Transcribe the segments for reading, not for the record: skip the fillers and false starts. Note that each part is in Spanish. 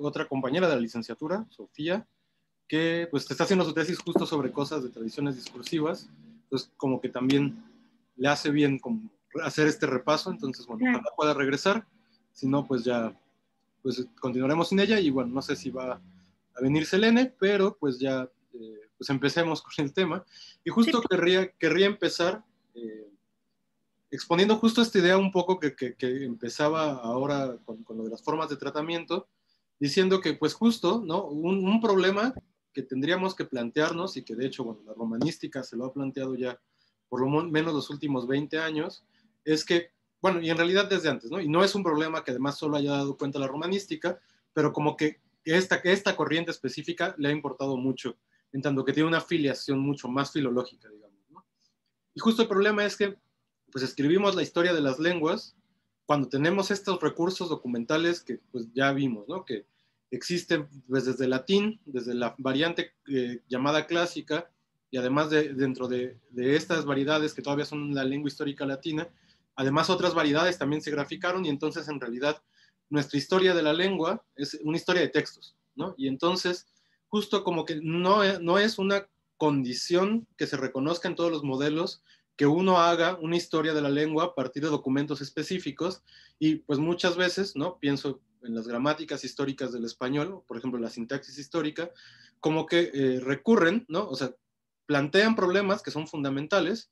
otra compañera de la licenciatura, Sofía, que pues está haciendo su tesis justo sobre cosas de tradiciones discursivas, entonces como que también le hace bien como hacer este repaso, entonces bueno, ojalá pueda regresar, si no pues ya pues continuaremos sin ella y bueno, no sé si va a venir Selene, pero pues ya pues empecemos con el tema y justo Sí. querría empezar exponiendo justo esta idea un poco que empezaba ahora con lo de las formas de tratamiento, diciendo que pues justo, ¿no? Un problema que tendríamos que plantearnos y que de hecho, bueno, la romanística se lo ha planteado ya por lo menos los últimos 20 años, es que, bueno, y en realidad desde antes, ¿no? Y no es un problema que además solo haya dado cuenta la romanística, pero como que esta corriente específica le ha importado mucho, en tanto que tiene una filiación mucho más filológica, digamos, ¿no? Y justo el problema es que pues escribimos la historia de las lenguas cuando tenemos estos recursos documentales que pues ya vimos, ¿no? Que existen pues, desde el latín, desde la variante llamada clásica, y además dentro de estas variedades que todavía son la lengua histórica latina, además otras variedades también se graficaron y entonces en realidad nuestra historia de la lengua es una historia de textos, ¿no? Y entonces justo como que no es una condición que se reconozca en todos los modelos que uno haga una historia de la lengua a partir de documentos específicos y pues muchas veces, ¿no? Pienso en las gramáticas históricas del español, por ejemplo, la sintaxis histórica, como que recurren, ¿no? O sea, plantean problemas que son fundamentales,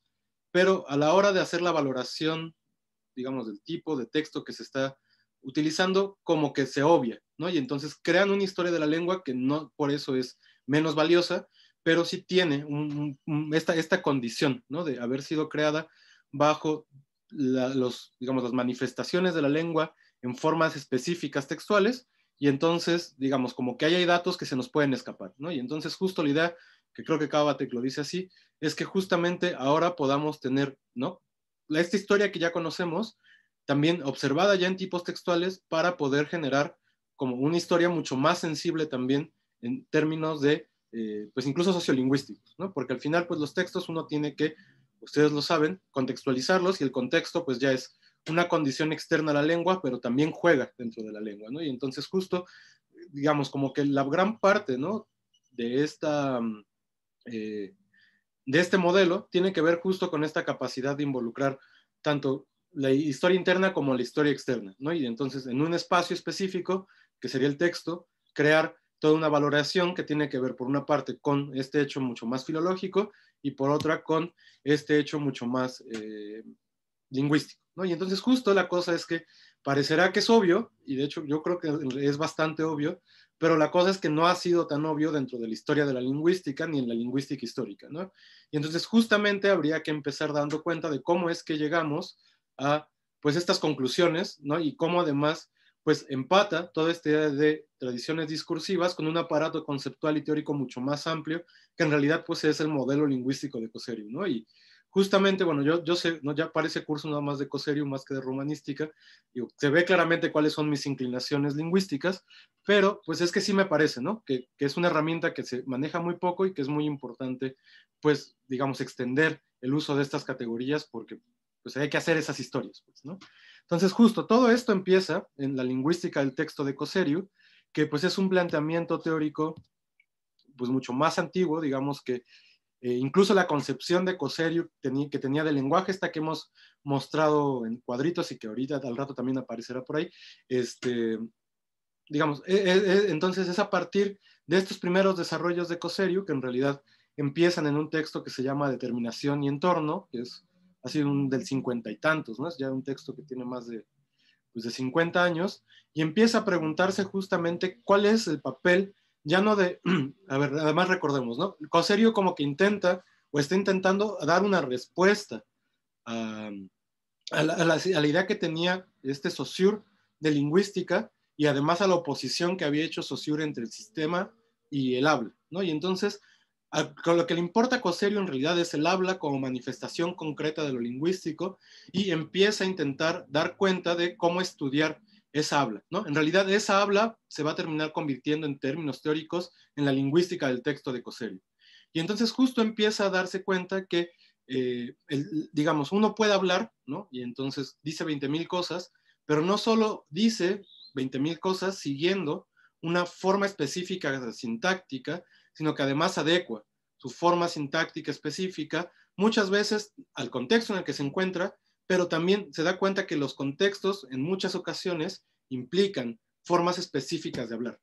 pero a la hora de hacer la valoración, digamos, del tipo de texto que se está utilizando, como que se obvia, ¿no? Y entonces crean una historia de la lengua que no por eso es menos valiosa, pero sí tiene esta condición, ¿no? De haber sido creada bajo digamos, las manifestaciones de la lengua en formas específicas textuales, y entonces, digamos, como que hay datos que se nos pueden escapar, ¿no? Y entonces justo la idea, que creo que Cábatek lo dice así, es que justamente ahora podamos tener, ¿no? Esta historia que ya conocemos, también observada ya en tipos textuales para poder generar como una historia mucho más sensible también en términos de pues incluso sociolingüísticos, ¿no? Porque al final, pues los textos uno tiene que, ustedes lo saben, contextualizarlos y el contexto pues ya es una condición externa a la lengua, pero también juega dentro de la lengua, ¿no? Y entonces justo, digamos, como que la gran parte, ¿no? De eh, de este modelo tiene que ver justo con esta capacidad de involucrar tanto la historia interna como la historia externa, ¿no? Y entonces en un espacio específico, que sería el texto, crear toda una valoración que tiene que ver por una parte con este hecho mucho más filológico y por otra con este hecho mucho más lingüístico, ¿no? Y entonces justo la cosa es que parecerá que es obvio, y de hecho yo creo que es bastante obvio, pero la cosa es que no ha sido tan obvio dentro de la historia de la lingüística ni en la lingüística histórica, ¿no? Y entonces justamente habría que empezar dando cuenta de cómo es que llegamos a pues estas conclusiones, ¿no? Y cómo además pues empata toda esta idea de tradiciones discursivas con un aparato conceptual y teórico mucho más amplio, que en realidad pues es el modelo lingüístico de Cosseriu, ¿no? Y justamente, bueno, yo sé, ¿no? Ya para ese curso nada más de Cosseriu, más que de romanística, digo, se ve claramente cuáles son mis inclinaciones lingüísticas, pero pues es que sí me parece, ¿no? Que es una herramienta que se maneja muy poco y que es muy importante, pues, digamos, extender el uso de estas categorías porque pues hay que hacer esas historias, pues, ¿no? Entonces, justo todo esto empieza en la lingüística del texto de Cosseriu, que pues es un planteamiento teórico pues mucho más antiguo, digamos que incluso la concepción de Cosseriu que tenía del lenguaje, esta que hemos mostrado en cuadritos y que ahorita al rato también aparecerá por ahí, digamos, entonces es a partir de estos primeros desarrollos de Cosseriu que en realidad empiezan en un texto que se llama Determinación y Entorno, que es así del 50 y tantos, ¿no? Es ya un texto que tiene más pues de 50 años, y empieza a preguntarse justamente cuál es el papel, ya no de, a ver, además recordemos, ¿no? Cosseriu como que intenta o está intentando dar una respuesta a, a la idea que tenía este Saussure de lingüística y además a la oposición que había hecho Saussure entre el sistema y el habla, ¿no? Y entonces, con lo que le importa a Cosseriu en realidad es el habla como manifestación concreta de lo lingüístico y empieza a intentar dar cuenta de cómo estudiar esa habla, ¿no? En realidad esa habla se va a terminar convirtiendo en términos teóricos en la lingüística del texto de Cosseriu. Y entonces justo empieza a darse cuenta que digamos, uno puede hablar, ¿no? Y entonces dice 20,000 cosas, pero no solo dice 20,000 cosas siguiendo una forma específica sintáctica, sino que además adecua su forma sintáctica específica muchas veces al contexto en el que se encuentra, pero también se da cuenta que los contextos en muchas ocasiones implican formas específicas de hablar.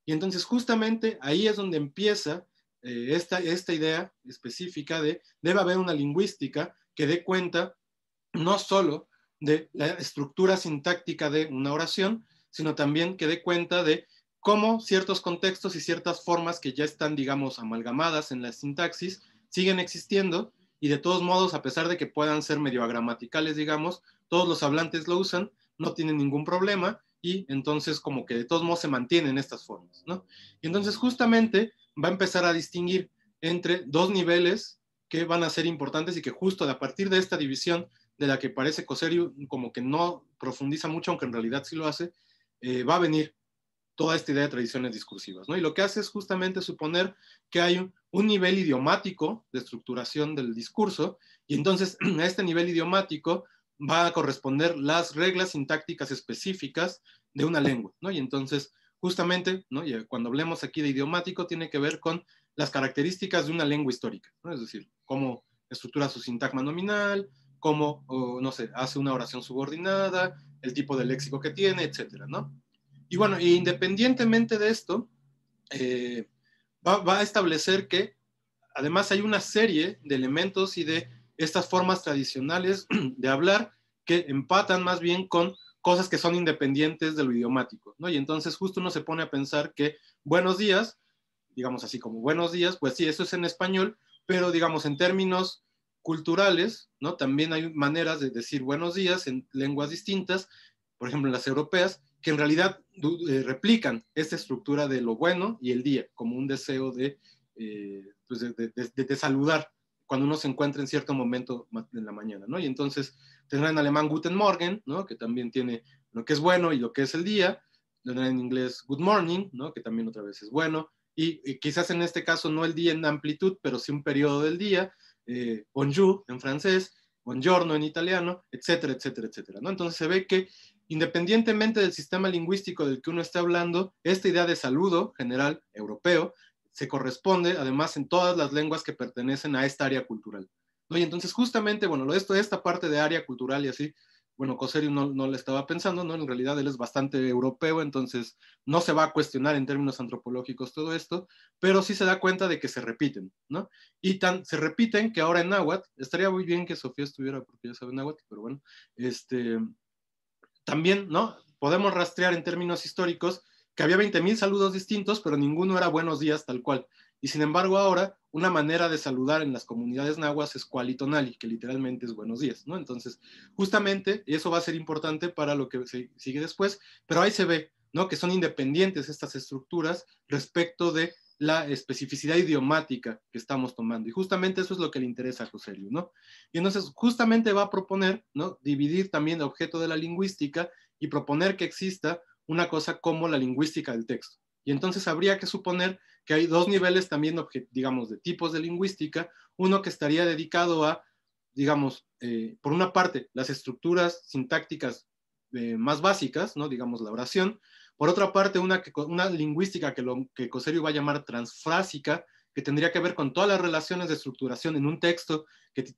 Y entonces justamente ahí es donde empieza esta idea específica de debe haber una lingüística que dé cuenta no solo de la estructura sintáctica de una oración, sino también que dé cuenta de cómo ciertos contextos y ciertas formas que ya están, digamos, amalgamadas en la sintaxis, siguen existiendo y de todos modos, a pesar de que puedan ser medio agramaticales, digamos, todos los hablantes lo usan, no tienen ningún problema y entonces como que de todos modos se mantienen estas formas, ¿no? Y entonces justamente va a empezar a distinguir entre dos niveles que van a ser importantes y que justo a partir de esta división de la que parece Coserio como que no profundiza mucho, aunque en realidad sí lo hace, va a venir toda esta idea de tradiciones discursivas, ¿no? Y lo que hace es justamente suponer que hay un nivel idiomático de estructuración del discurso, y entonces a este nivel idiomático va a corresponder las reglas sintácticas específicas de una lengua, ¿no? Y entonces, justamente, ¿no? Y cuando hablemos aquí de idiomático, tiene que ver con las características de una lengua histórica, ¿no? Es decir, cómo estructura su sintagma nominal, cómo, no sé, hace una oración subordinada, el tipo de léxico que tiene, etcétera, ¿no? Y bueno, independientemente de esto, eh, va a establecer que además hay una serie de elementos y de estas formas tradicionales de hablar que empatan más bien con cosas que son independientes de lo idiomático, ¿no? Y entonces justo uno se pone a pensar que buenos días, digamos así como buenos días, pues sí, eso es en español, pero digamos en términos culturales, ¿no? También hay maneras de decir buenos días en lenguas distintas, por ejemplo en las europeas, que en realidad replican esta estructura de lo bueno y el día, como un deseo pues de saludar cuando uno se encuentra en cierto momento en la mañana, ¿no? Y entonces tendrán en alemán Guten Morgen, ¿no? Que también tiene lo que es bueno y lo que es el día, tendrán en inglés Good Morning, ¿no? Que también otra vez es bueno, y quizás en este caso no el día en amplitud, pero sí un periodo del día, bonjour en francés, buongiorno en italiano, etcétera, etcétera, etcétera, ¿no? Entonces se ve que independientemente del sistema lingüístico del que uno esté hablando, esta idea de saludo general europeo se corresponde además en todas las lenguas que pertenecen a esta área cultural, ¿no? Y entonces justamente, bueno, esta parte de área cultural y así, bueno, Coserio no le estaba pensando, ¿no? En realidad él es bastante europeo, entonces no se va a cuestionar en términos antropológicos todo esto, pero sí se da cuenta de que se repiten, ¿no? Y se repiten que ahora en náhuatl, estaría muy bien que Sofía estuviera, porque ya sabe náhuatl, pero bueno, también, ¿no? Podemos rastrear en términos históricos que había 20,000 saludos distintos, pero ninguno era buenos días tal cual. Y sin embargo ahora, una manera de saludar en las comunidades nahuas es cualitonali, que literalmente es buenos días, ¿no? Entonces, justamente, eso va a ser importante para lo que sigue después, pero ahí se ve, ¿no? Que son independientes estas estructuras respecto de la especificidad idiomática que estamos tomando. Y justamente eso es lo que le interesa a Coserio, ¿no? Y entonces justamente va a proponer, ¿no? Dividir también el objeto de la lingüística y proponer que exista una cosa como la lingüística del texto. Y entonces habría que suponer que hay dos niveles también, digamos, de tipos de lingüística, uno que estaría dedicado a, digamos, por una parte, las estructuras sintácticas más básicas, ¿no? Digamos, la oración. Por otra parte, una lingüística que Coserio va a llamar transfrásica, que tendría que ver con todas las relaciones de estructuración en un texto,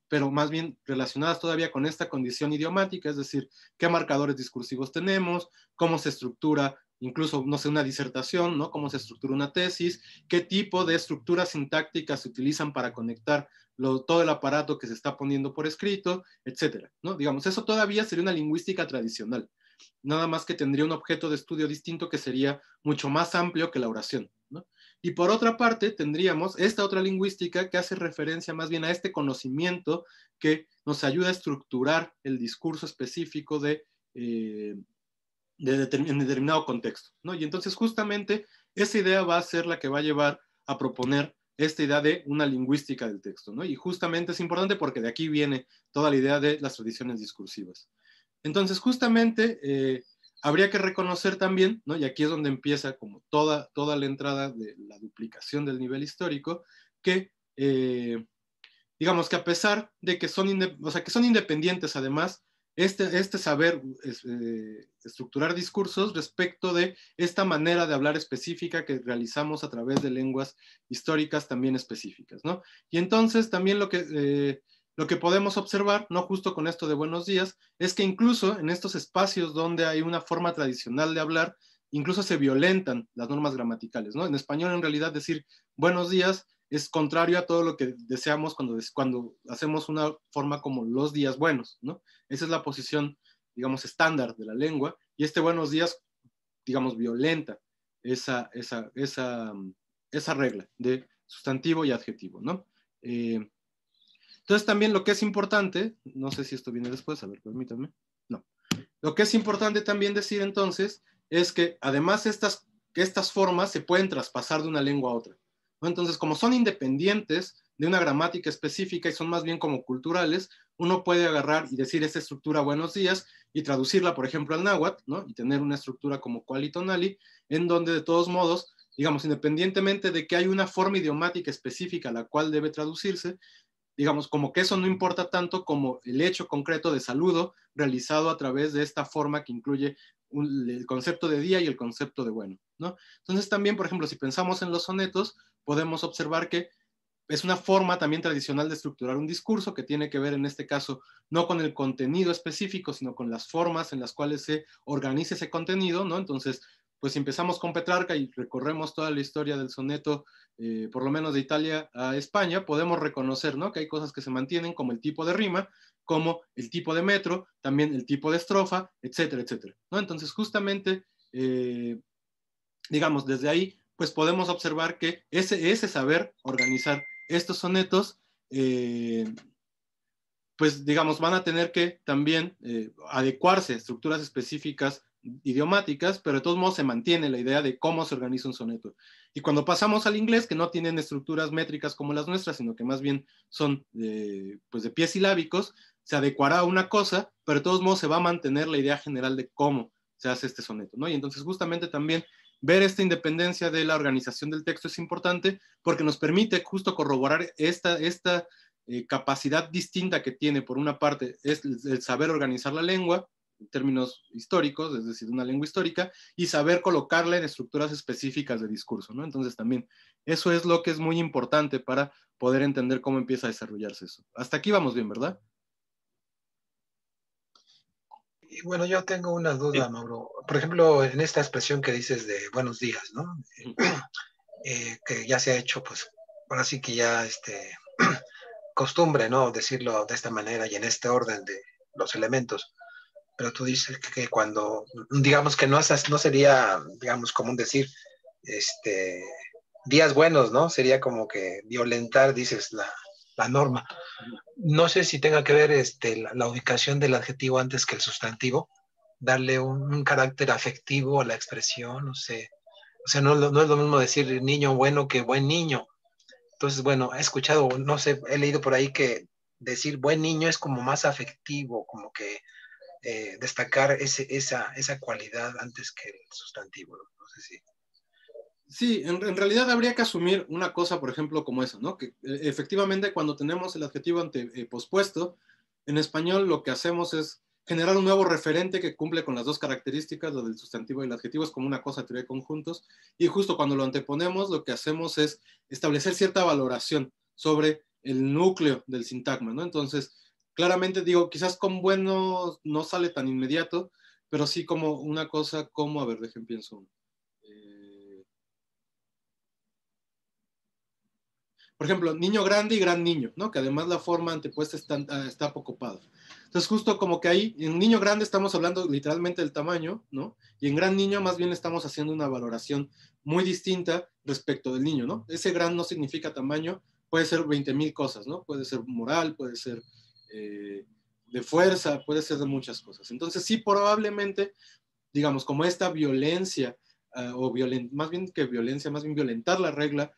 pero más bien relacionadas todavía con esta condición idiomática, es decir, qué marcadores discursivos tenemos, cómo se estructura incluso, no sé, una disertación, ¿no? Cómo se estructura una tesis, qué tipo de estructuras sintácticas se utilizan para conectar todo el aparato que se está poniendo por escrito, etcétera, ¿no? Digamos, eso todavía sería una lingüística tradicional, nada más que tendría un objeto de estudio distinto que sería mucho más amplio que la oración, ¿no? Y por otra parte, tendríamos esta otra lingüística que hace referencia más bien a este conocimiento que nos ayuda a estructurar el discurso específico en determinado contexto, ¿no? Y entonces justamente esa idea va a ser la que va a llevar a proponer esta idea de una lingüística del texto, ¿no? Y justamente es importante porque de aquí viene toda la idea de las tradiciones discursivas. Entonces, justamente habría que reconocer también, ¿no? Y aquí es donde empieza como toda la entrada de la duplicación del nivel histórico, que digamos que a pesar de que son, o sea, que son independientes además, este saber estructurar discursos respecto de esta manera de hablar específica que realizamos a través de lenguas históricas también específicas, ¿no? Y entonces también lo que podemos observar, ¿no? Justo con esto de buenos días, es que incluso en estos espacios donde hay una forma tradicional de hablar, incluso se violentan las normas gramaticales, ¿no? En español, en realidad, decir buenos días es contrario a todo lo que deseamos cuando hacemos una forma como los días buenos, ¿no? Esa es la posición, digamos, estándar de la lengua, y este buenos días, digamos, violenta esa regla de sustantivo y adjetivo, ¿no? Entonces también lo que es importante, no sé si esto viene después, a ver, permítanme, no. Lo que es importante también decir entonces es que además estas formas se pueden traspasar de una lengua a otra, ¿no? Entonces, como son independientes de una gramática específica y son más bien como culturales, uno puede agarrar y decir esta estructura buenos días y traducirla, por ejemplo, al náhuatl, ¿no? Y tener una estructura como quali tonali, en donde de todos modos, digamos, independientemente de que hay una forma idiomática específica a la cual debe traducirse, digamos, como que eso no importa tanto como el hecho concreto de saludo realizado a través de esta forma que incluye el concepto de día y el concepto de bueno, ¿no? Entonces también, por ejemplo, si pensamos en los sonetos, podemos observar que es una forma también tradicional de estructurar un discurso que tiene que ver en este caso no con el contenido específico, sino con las formas en las cuales se organiza ese contenido, ¿no? Entonces, pues si empezamos con Petrarca y recorremos toda la historia del soneto, por lo menos de Italia a España, podemos reconocer, ¿no? Que hay cosas que se mantienen como el tipo de rima, como el tipo de metro, también el tipo de estrofa, etcétera, etcétera, ¿no? Entonces, justamente, digamos, desde ahí, pues podemos observar que ese saber organizar estos sonetos, pues digamos, van a tener que también adecuarse a estructuras específicas idiomáticas, pero de todos modos se mantiene la idea de cómo se organiza un soneto. Y cuando pasamos al inglés, que no tienen estructuras métricas como las nuestras, sino que más bien son pues de pies silábicos, se adecuará a una cosa, pero de todos modos se va a mantener la idea general de cómo se hace este soneto, ¿no? Y entonces justamente también ver esta independencia de la organización del texto es importante porque nos permite justo corroborar esta capacidad distinta que tiene, por una parte, es el saber organizar la lengua, en términos históricos, es decir, una lengua histórica, y saber colocarla en estructuras específicas de discurso, ¿no? Entonces también eso es lo que es muy importante para poder entender cómo empieza a desarrollarse eso. Hasta aquí vamos bien, ¿verdad? Y bueno, yo tengo una Sí. duda, Mauro. Por ejemplo, en esta expresión que dices de buenos días, ¿no? Que ya se ha hecho, pues, ahora sí que ya costumbre, ¿no? Decirlo de esta manera y en este orden de los elementos. Pero tú dices que cuando, digamos que no sería, digamos, común decir, este, días buenos, ¿no? Sería como que violentar, dices, la norma. No sé si tenga que ver la ubicación del adjetivo antes que el sustantivo, darle un carácter afectivo a la expresión, no sé. O sea, no es lo mismo decir niño bueno que buen niño. Entonces, bueno, he escuchado, no sé, he leído por ahí que decir buen niño es como más afectivo, como que destacar esa cualidad antes que el sustantivo. No sé si. Sí, en realidad habría que asumir una cosa, por ejemplo, como esa, ¿no? Que efectivamente cuando tenemos el adjetivo pospuesto, en español lo que hacemos es generar un nuevo referente que cumple con las dos características, lo del sustantivo y el adjetivo, es como una cosa, teoría de conjuntos, y justo cuando lo anteponemos, lo que hacemos es establecer cierta valoración sobre el núcleo del sintagma, ¿no? Entonces, claramente digo, quizás con bueno no sale tan inmediato, pero sí como una cosa como, a ver, dejen pienso. Por ejemplo, niño grande y gran niño, ¿no? Que además la forma antepuesta está apocopada. Entonces, justo como que ahí, en niño grande estamos hablando literalmente del tamaño, ¿no? Y en gran niño más bien estamos haciendo una valoración muy distinta respecto del niño, ¿no? Ese gran no significa tamaño, puede ser 20,000 cosas, ¿no? Puede ser moral, puede ser de fuerza, puede ser de muchas cosas. Entonces, sí, probablemente, digamos, como esta violencia, más bien que violencia, más bien violentar la regla,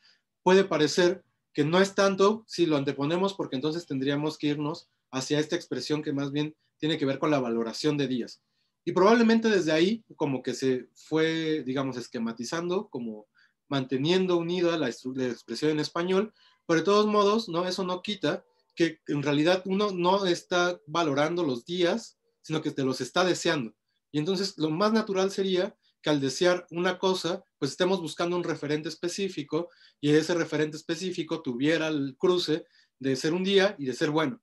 puede parecer que no es tanto si lo anteponemos, porque entonces tendríamos que irnos hacia esta expresión que más bien tiene que ver con la valoración de días. Y probablemente desde ahí como que se fue, digamos, esquematizando, como manteniendo unida la expresión en español, pero de todos modos, ¿no? Eso no quita que en realidad uno no está valorando los días sino que te los está deseando. Y entonces lo más natural sería que al desear una cosa, pues estemos buscando un referente específico y ese referente específico tuviera el cruce de ser un día y de ser bueno.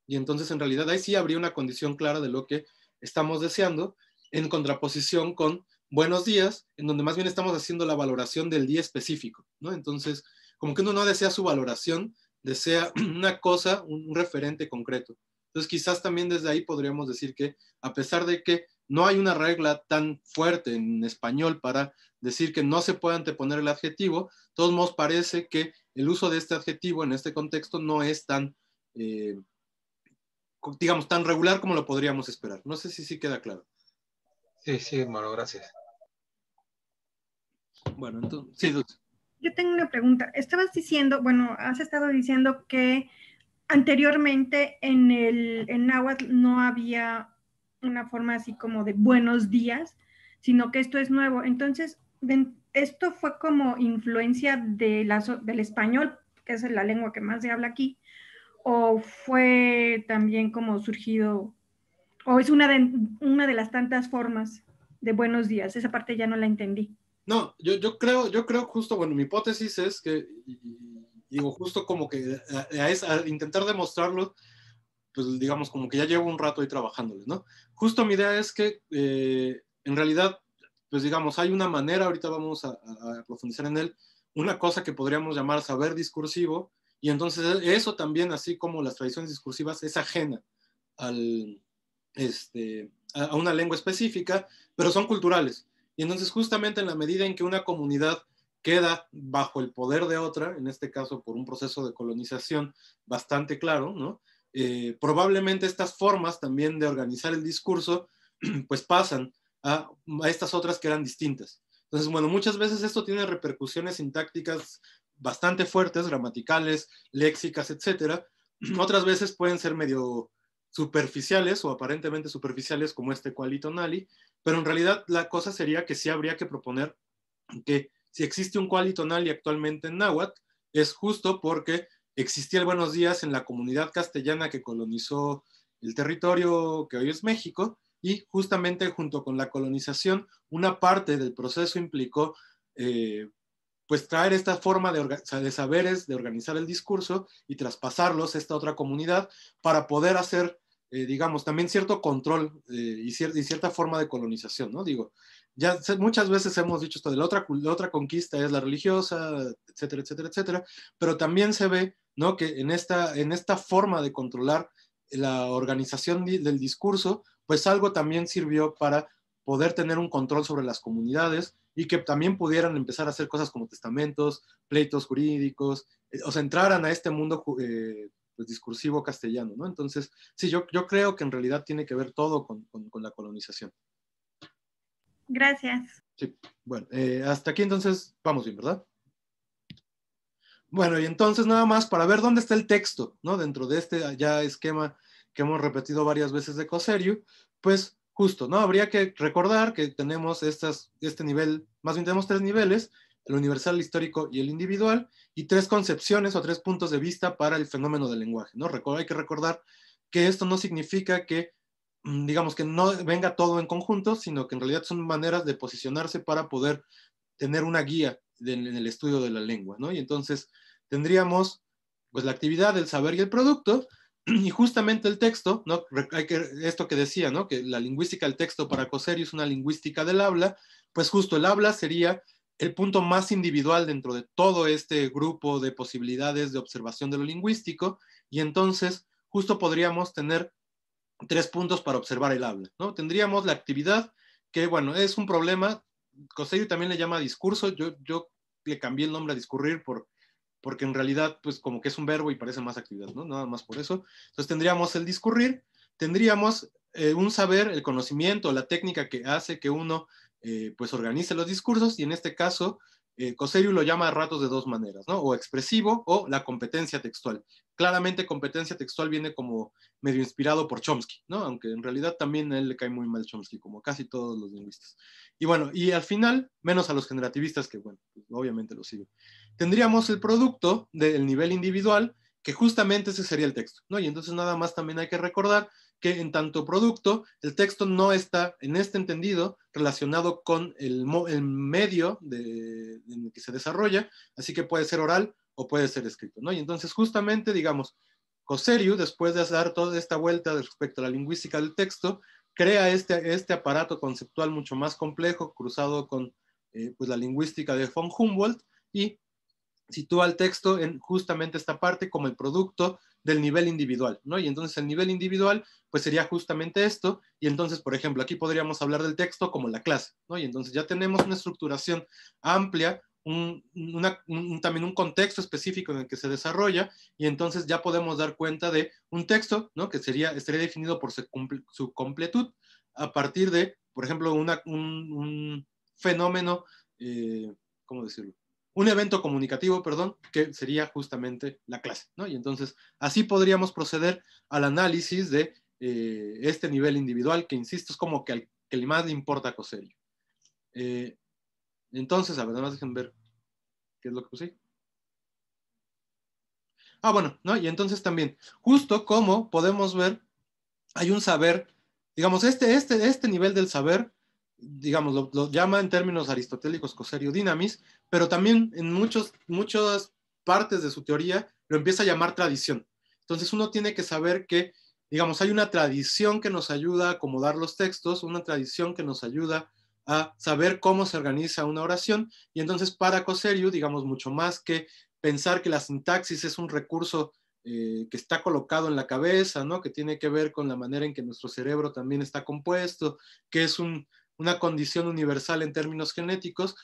Y entonces en realidad ahí sí habría una condición clara de lo que estamos deseando, en contraposición con buenos días, en donde más bien estamos haciendo la valoración del día específico, ¿no? Entonces, como que uno no desea su valoración, desea una cosa, un referente concreto. Entonces, quizás también desde ahí podríamos decir que, a pesar de que no hay una regla tan fuerte en español para decir que no se puede anteponer el adjetivo, de todos modos parece que el uso de este adjetivo en este contexto no es tan, digamos, tan regular como lo podríamos esperar. No sé si sí queda claro. Sí, sí, hermano, gracias. Bueno, entonces, sí, Dulce. Yo tengo una pregunta. Estabas diciendo, bueno, has estado diciendo que anteriormente en náhuatl no había una forma así como de buenos días, sino que esto es nuevo. Entonces, esto fue como influencia del español, que es la lengua que más se habla aquí, o fue también como surgido, o es una de las tantas formas de buenos días. Esa parte ya no la entendí. No, yo creo justo, bueno, mi hipótesis es que, digo, justo como que a intentar demostrarlo, pues digamos, como que ya llevo un rato ahí trabajándole, ¿no? Justo mi idea es que, en realidad, pues digamos, hay una manera, ahorita vamos a profundizar en él, una cosa que podríamos llamar saber discursivo, y entonces eso también, así como las tradiciones discursivas, es ajena al, a una lengua específica, pero son culturales. Y entonces justamente en la medida en que una comunidad queda bajo el poder de otra, en este caso por un proceso de colonización bastante claro, ¿no? Probablemente estas formas también de organizar el discurso pues pasan a estas otras que eran distintas. Entonces, bueno, muchas veces esto tiene repercusiones sintácticas bastante fuertes, gramaticales, léxicas, etcétera. Otras veces pueden ser medio superficiales o aparentemente superficiales como este qualitonali, pero en realidad la cosa sería que sí habría que proponer que si existe un qualitonali actualmente en náhuatl, es justo porque existía el buenos días en la comunidad castellana que colonizó el territorio que hoy es México, y justamente junto con la colonización, una parte del proceso implicó pues traer esta forma de saberes, de organizar el discurso y traspasarlos a esta otra comunidad para poder hacer, digamos, también cierto control y cierta forma de colonización, ¿no? Digo, ya muchas veces hemos dicho esto de la otra conquista es la religiosa, etcétera, etcétera, etcétera, pero también se ve, ¿no? Que en esta forma de controlar la organización del discurso, pues algo también sirvió para poder tener un control sobre las comunidades y que también pudieran empezar a hacer cosas como testamentos, pleitos jurídicos, o sea, entraran a este mundo pues, discursivo castellano, ¿no? Entonces, sí, yo creo que en realidad tiene que ver todo con la colonización. Gracias. Sí, bueno, hasta aquí entonces vamos bien, ¿verdad? Bueno, y entonces nada más para ver dónde está el texto, ¿no? Dentro de este ya esquema que hemos repetido varias veces de Coserio, pues justo, ¿no? Habría que recordar que tenemos este nivel, más bien tenemos 3 niveles, el universal, el histórico y el individual, y 3 concepciones o 3 puntos de vista para el fenómeno del lenguaje, ¿no? Hay que recordar que esto no significa que, digamos, que no venga todo en conjunto, sino que en realidad son maneras de posicionarse para poder tener una guía en el estudio de la lengua, ¿no? Y entonces tendríamos pues la actividad, el saber y el producto, y justamente el texto, ¿no? Esto que decía, ¿no? Que la lingüística del texto para Coserio es una lingüística del habla, pues justo el habla sería el punto más individual dentro de todo este grupo de posibilidades de observación de lo lingüístico, y entonces justo podríamos tener 3 puntos para observar el habla, ¿no? Tendríamos la actividad, que bueno, es un problema, Coserio también le llama discurso, yo le cambié el nombre a discurrir porque en realidad pues como que es un verbo y parece más actividad, ¿no? Nada más por eso. Entonces tendríamos el discurrir, tendríamos un saber, el conocimiento, la técnica que hace que uno pues organice los discursos, y en este caso Coserio lo llama a ratos de 2 maneras, ¿no? O expresivo o la competencia textual. Claramente competencia textual viene como medio inspirado por Chomsky, ¿no? Aunque en realidad también a él le cae muy mal Chomsky, como casi todos los lingüistas. Y bueno, y al final, menos a los generativistas, que bueno, pues obviamente lo siguen. Tendríamos el producto del nivel individual, que justamente ese sería el texto, ¿no? Y entonces nada más también hay que recordar que en tanto producto, el texto no está, en este entendido, relacionado con el medio en el que se desarrolla, así que puede ser oral o puede ser escrito, ¿no? Y entonces justamente, digamos, Cosseriu, después de dar toda esta vuelta respecto a la lingüística del texto, crea este aparato conceptual mucho más complejo, cruzado con pues la lingüística de von Humboldt, y sitúa el texto en justamente esta parte como el producto del nivel individual, ¿no? Y entonces el nivel individual, pues sería justamente esto, y entonces, por ejemplo, aquí podríamos hablar del texto como la clase, ¿no? Y entonces ya tenemos una estructuración amplia, también un contexto específico en el que se desarrolla, y entonces ya podemos dar cuenta de un texto, ¿no? Que estaría definido por su completud, a partir de, por ejemplo, un fenómeno, ¿cómo decirlo? Un evento comunicativo, perdón, que sería justamente la clase, ¿no? Y entonces así podríamos proceder al análisis de este nivel individual, que insisto, es como que el más le importa a Cosseriu. Entonces, a ver, nada más dejen ver qué es lo que puse. Ah, bueno, ¿no? Y entonces también, justo como podemos ver, hay un saber, digamos, este nivel del saber, digamos, lo llama en términos aristotélicos Cosseriu dynamis, pero también en muchas partes de su teoría lo empieza a llamar tradición. Entonces uno tiene que saber que, digamos, hay una tradición que nos ayuda a acomodar los textos, una tradición que nos ayuda a saber cómo se organiza una oración, y entonces para Cosseriu, digamos, mucho más que pensar que la sintaxis es un recurso que está colocado en la cabeza, ¿no? Que tiene que ver con la manera en que nuestro cerebro también está compuesto, que es una condición universal en términos genéticos.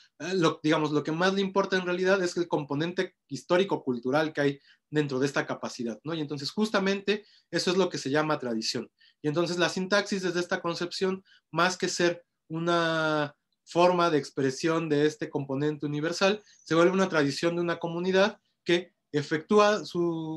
Digamos, lo que más le importa en realidad es el componente histórico-cultural que hay dentro de esta capacidad, ¿no? Y entonces justamente eso es lo que se llama tradición. Y entonces la sintaxis desde esta concepción, más que ser una forma de expresión de este componente universal, se vuelve una tradición de una comunidad que efectúa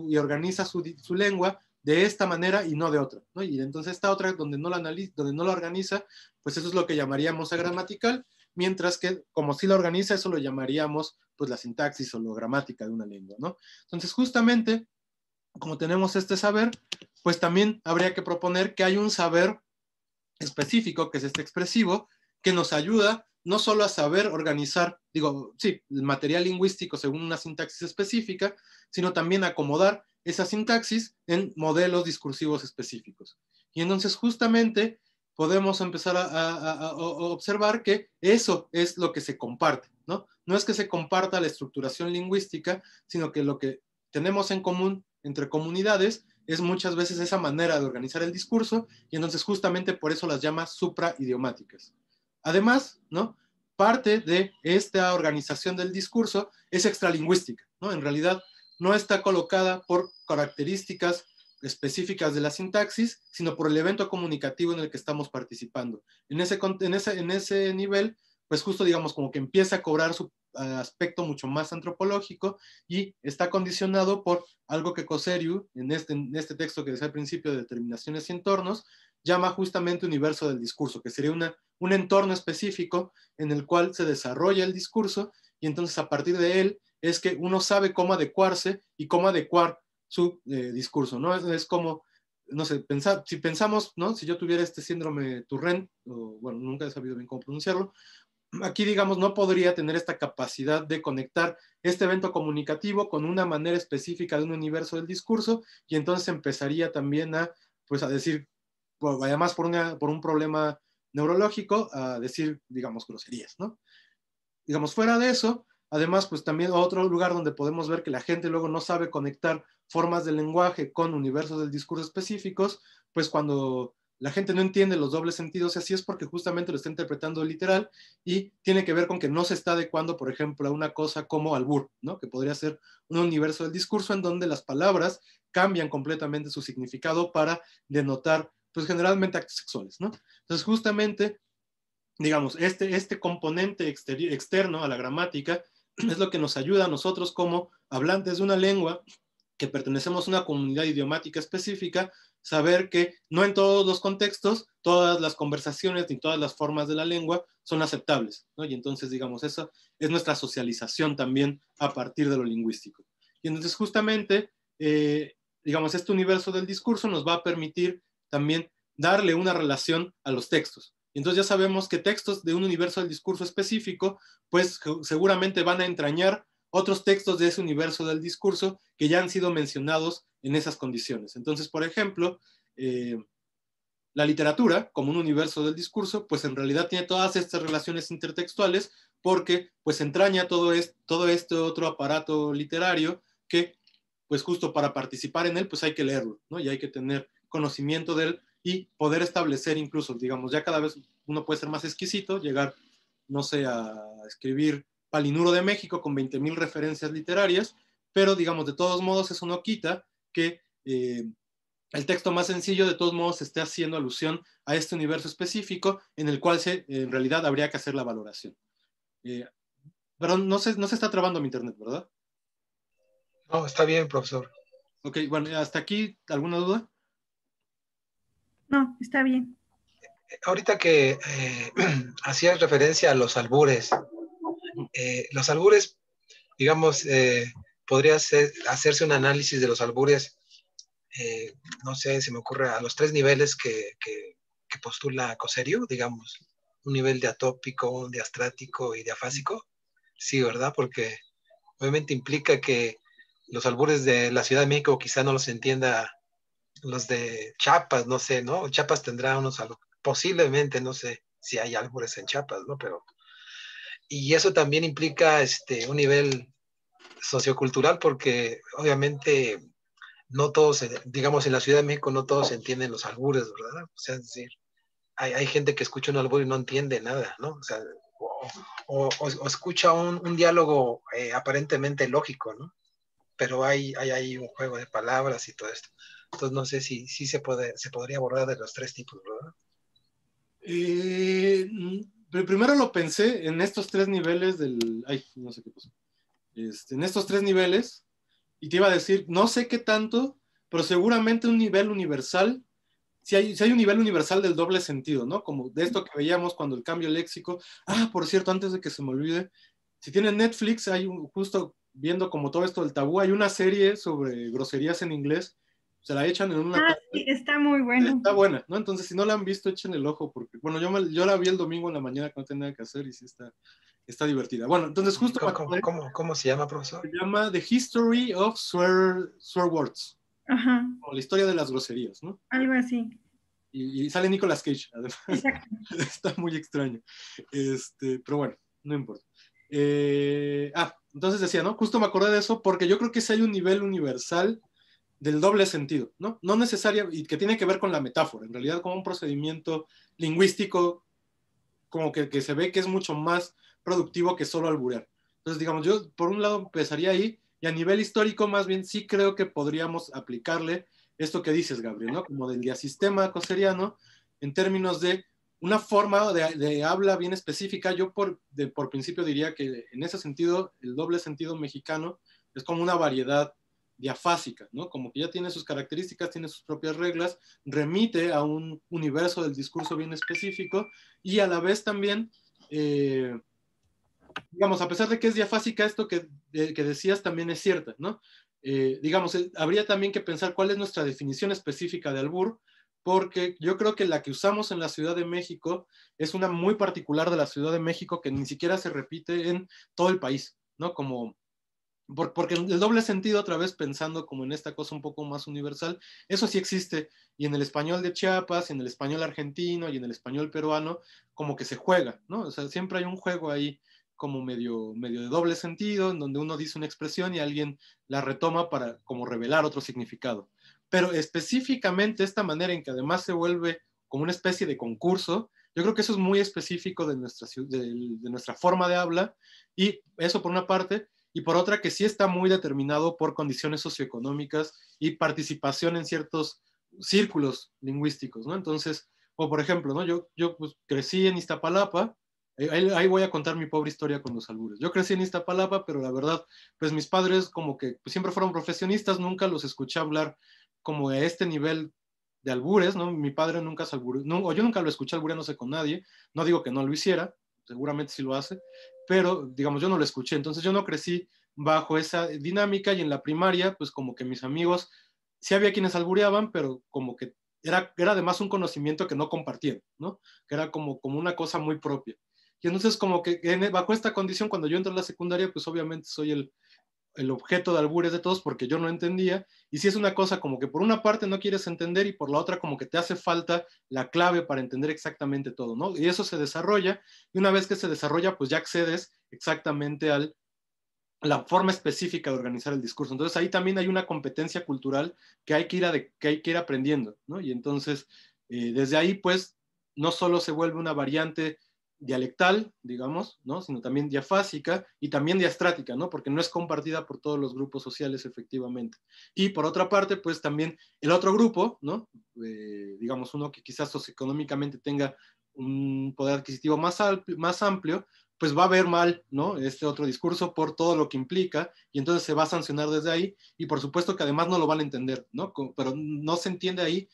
y organiza su lengua de esta manera y no de otra, ¿no? Y entonces esta otra, donde no la organiza, pues eso es lo que llamaríamos agramatical, mientras que como sí la organiza, eso lo llamaríamos pues la sintaxis o la gramática de una lengua, ¿no? Entonces justamente, como tenemos este saber, pues también habría que proponer que hay un saber específico, que es este expresivo, que nos ayuda no solo a saber organizar, digo, sí, el material lingüístico según una sintaxis específica, sino también acomodar esa sintaxis en modelos discursivos específicos. Y entonces justamente podemos empezar a observar que eso es lo que se comparte, ¿no? No es que se comparta la estructuración lingüística, sino que lo que tenemos en común entre comunidades es muchas veces esa manera de organizar el discurso, y entonces justamente por eso las llama supraidiomáticas. Además, ¿no? Parte de esta organización del discurso es extralingüística, ¿no? En realidad no está colocada por características específicas de la sintaxis, sino por el evento comunicativo en el que estamos participando. En ese nivel, pues justo digamos como que empieza a cobrar su aspecto mucho más antropológico, y está condicionado por algo que Cosseriu, en este texto que decía al principio de determinaciones y entornos, llama justamente universo del discurso, que sería un entorno específico en el cual se desarrolla el discurso, y entonces a partir de él es que uno sabe cómo adecuarse y cómo adecuar su discurso, ¿no? Es como, no sé, si pensamos, ¿no? Si yo tuviera este síndrome Turrent, o bueno, nunca he sabido bien cómo pronunciarlo, aquí, digamos, no podría tener esta capacidad de conectar este evento comunicativo con una manera específica de un universo del discurso, y entonces empezaría también pues a decir, pues, además por un problema neurológico, a decir, digamos, groserías, ¿no? Digamos, fuera de eso, además, pues también otro lugar donde podemos ver que la gente luego no sabe conectar formas del lenguaje con universos del discurso específicos, pues cuando la gente no entiende los dobles sentidos, y así es porque justamente lo está interpretando literal, y tiene que ver con que no se está adecuando, por ejemplo, a una cosa como albur, ¿no? Que podría ser un universo del discurso en donde las palabras cambian completamente su significado para denotar, pues generalmente actos sexuales, ¿no? Entonces justamente, digamos, este componente externo a la gramática es lo que nos ayuda a nosotros como hablantes de una lengua que pertenecemos a una comunidad idiomática específica, saber que no en todos los contextos, todas las conversaciones ni todas las formas de la lengua son aceptables, ¿no? Y entonces, digamos, esa es nuestra socialización también a partir de lo lingüístico. Y entonces, justamente, digamos, este universo del discurso nos va a permitir también darle una relación a los textos. Y entonces ya sabemos que textos de un universo del discurso específico, pues seguramente van a entrañar otros textos de ese universo del discurso que ya han sido mencionados en esas condiciones. Entonces, por ejemplo, la literatura, como un universo del discurso, pues en realidad tiene todas estas relaciones intertextuales porque pues entraña todo este otro aparato literario que pues justo para participar en él pues hay que leerlo, ¿no? Y hay que tener conocimiento de él y poder establecer incluso, digamos, ya cada vez uno puede ser más exquisito, llegar, no sé, a escribir Palinuro de México con 20,000 referencias literarias, pero digamos, de todos modos eso no quita que el texto más sencillo de todos modos esté haciendo alusión a este universo específico en el cual en realidad habría que hacer la valoración. Pero no se está trabando mi internet, ¿verdad? No, está bien, profesor. Ok, bueno, hasta aquí, ¿alguna duda? No, está bien. Ahorita que hacías referencia a los albures, digamos, podría hacerse un análisis de los albures, no sé, se me ocurre a los 3 niveles que postula Coserio, digamos, un nivel diatópico, un diastrático y diafásico. Sí, ¿verdad? Porque obviamente implica que los albures de la Ciudad de México quizá no los entienda los de Chiapas, no sé, ¿no? Chiapas tendrá unos albures, posiblemente, no sé si hay albures en Chiapas, ¿no? Pero, y eso también implica un nivel sociocultural porque obviamente no todos, digamos, en la Ciudad de México no todos entienden los albures, ¿verdad? O sea, es decir, hay gente que escucha un albur y no entiende nada, ¿no? O sea, o escucha un diálogo aparentemente lógico, ¿no? Pero hay un juego de palabras y todo esto. Entonces no sé si se podría abordar de los 3 tipos, ¿verdad? Primero lo pensé en estos 3 niveles del... Ay, no sé qué pasó. En estos 3 niveles, y te iba a decir, no sé qué tanto, pero seguramente un nivel universal, si hay un nivel universal del doble sentido, ¿no? Como de esto que veíamos cuando el cambio léxico. Ah, por cierto, antes de que se me olvide, si tienen Netflix, justo viendo como todo esto del tabú, hay una serie sobre groserías en inglés, se la echan en una tarde. Sí, está muy bueno. Está buena, ¿no? Entonces, si no la han visto, echen el ojo, porque, bueno, yo la vi el domingo en la mañana que no tenía nada que hacer y sí está divertida. Bueno, entonces justo ¿Cómo se llama, profesor? se llama The History of Swear Words. Ajá. O la historia de las groserías, ¿no? Algo así. Y sale Nicolas Cage, además. Exacto. Está muy extraño. Pero bueno, no importa. Entonces decía, ¿no? Justo me acordé de eso porque yo creo que sí hay un nivel universal del doble sentido, ¿no? No necesario, y que tiene que ver con la metáfora, en realidad como un procedimiento lingüístico como que se ve que es mucho más productivo que solo alburear. Entonces, digamos, yo por un lado empezaría ahí, y a nivel histórico más bien sí creo que podríamos aplicarle esto que dices, Gabriel, ¿no? Como del diasistema coseriano, en términos de una forma de habla bien específica. Yo por principio diría que en ese sentido, el doble sentido mexicano es como una variedad diafásica, ¿no? Como que ya tiene sus características, tiene sus propias reglas, remite a un universo del discurso bien específico y a la vez también, digamos, a pesar de que es diafásica, esto que decías también es cierta, ¿no? Digamos, habría también que pensar cuál es nuestra definición específica de albur, porque yo creo que la que usamos en la Ciudad de México es una muy particular de la Ciudad de México que ni siquiera se repite en todo el país, ¿no? Porque el doble sentido, otra vez pensando como en esta cosa un poco más universal, eso sí existe, y en el español de Chiapas, y en el español argentino, y en el español peruano, como que se juega, ¿no? O sea, siempre hay un juego ahí como medio de doble sentido, en donde uno dice una expresión y alguien la retoma para como revelar otro significado. Pero específicamente esta manera en que además se vuelve como una especie de concurso, yo creo que eso es muy específico de nuestra forma de habla, y eso por una parte, y por otra que sí está muy determinado por condiciones socioeconómicas y participación en ciertos círculos lingüísticos, ¿no? Entonces, o por ejemplo, ¿no? Yo pues, crecí en Iztapalapa, ahí voy a contar mi pobre historia con los albures. Yo crecí en Iztapalapa, pero la verdad, pues mis padres como que pues, siempre fueron profesionistas, nunca los escuché hablar como a este nivel de albures, ¿no? Mi padre nunca se albureó, no, o yo nunca lo escuché albureándose con nadie, no digo que no lo hiciera, seguramente sí lo hace, pero digamos yo no lo escuché, entonces yo no crecí bajo esa dinámica y en la primaria pues como que mis amigos, sí había quienes albureaban, pero como que era además un conocimiento que no compartían, ¿no? Que era como una cosa muy propia. Y entonces como que bajo esta condición, cuando yo entro a la secundaria, pues obviamente soy el objeto de albures de todos porque yo no entendía, y si es una cosa como que por una parte no quieres entender y por la otra como que te hace falta la clave para entender exactamente todo, ¿no? Y eso se desarrolla, y una vez que se desarrolla, pues ya accedes exactamente a la forma específica de organizar el discurso. Entonces ahí también hay una competencia cultural que hay que ir aprendiendo, ¿no? Y entonces desde ahí pues no solo se vuelve una variante dialectal, digamos, ¿no? Sino también diafásica y también diastrática, ¿no? Porque no es compartida por todos los grupos sociales efectivamente. Y por otra parte, pues también el otro grupo, ¿no? Digamos uno que quizás socioeconómicamente tenga un poder adquisitivo más amplio, pues va a ver mal, ¿no? Este otro discurso por todo lo que implica, y entonces se va a sancionar desde ahí, y por supuesto que además no lo van a entender, ¿no? Pero no se entiende ahí,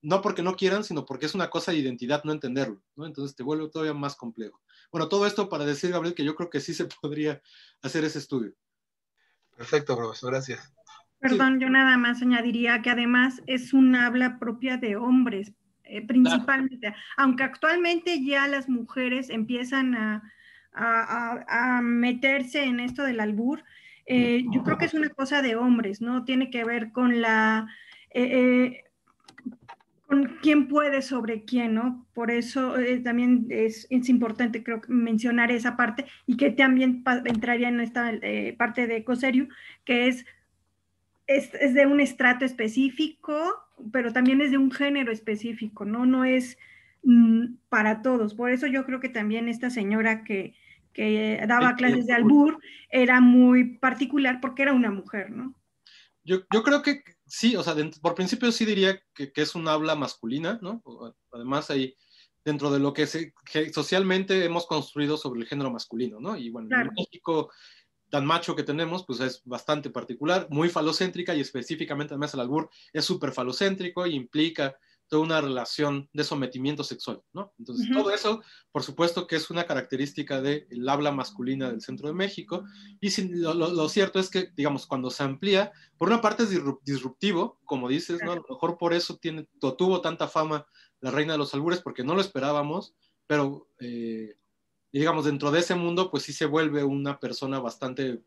no porque no quieran, sino porque es una cosa de identidad no entenderlo, ¿no? Entonces te vuelve todavía más complejo. Bueno, todo esto para decir, Gabriel, que yo creo que sí se podría hacer ese estudio. Perfecto, profesor, gracias. Perdón, Sí, yo nada más añadiría que además es un habla propia de hombres, principalmente, claro. Aunque actualmente ya las mujeres empiezan a meterse en esto del albur, yo creo que es una cosa de hombres, ¿no? Tiene que ver con con quién puede sobre quién, ¿no? Por eso también es importante, creo, mencionar esa parte y que también entraría en esta parte de Coserio, que es de un estrato específico, pero también es de un género específico, ¿no? No es para todos. Por eso yo creo que también esta señora que daba clases de albur era muy particular porque era una mujer, ¿no? Yo creo que sí, o sea, por principio sí diría que es un habla masculina, ¿no? Además hay dentro de lo que socialmente hemos construido sobre el género masculino, ¿no? Y bueno, claro. En México tan macho que tenemos, pues es bastante particular, muy falocéntrica, y específicamente además el albur es súper falocéntrico y implica toda una relación de sometimiento sexual, ¿no? Entonces, todo eso, por supuesto que es una característica del habla masculina del centro de México, y lo cierto es que, digamos, cuando se amplía, por una parte es disruptivo, como dices, ¿no? A lo mejor por eso tuvo tanta fama la reina de los albures, porque no lo esperábamos, pero y digamos, dentro de ese mundo, pues sí se vuelve una persona bastante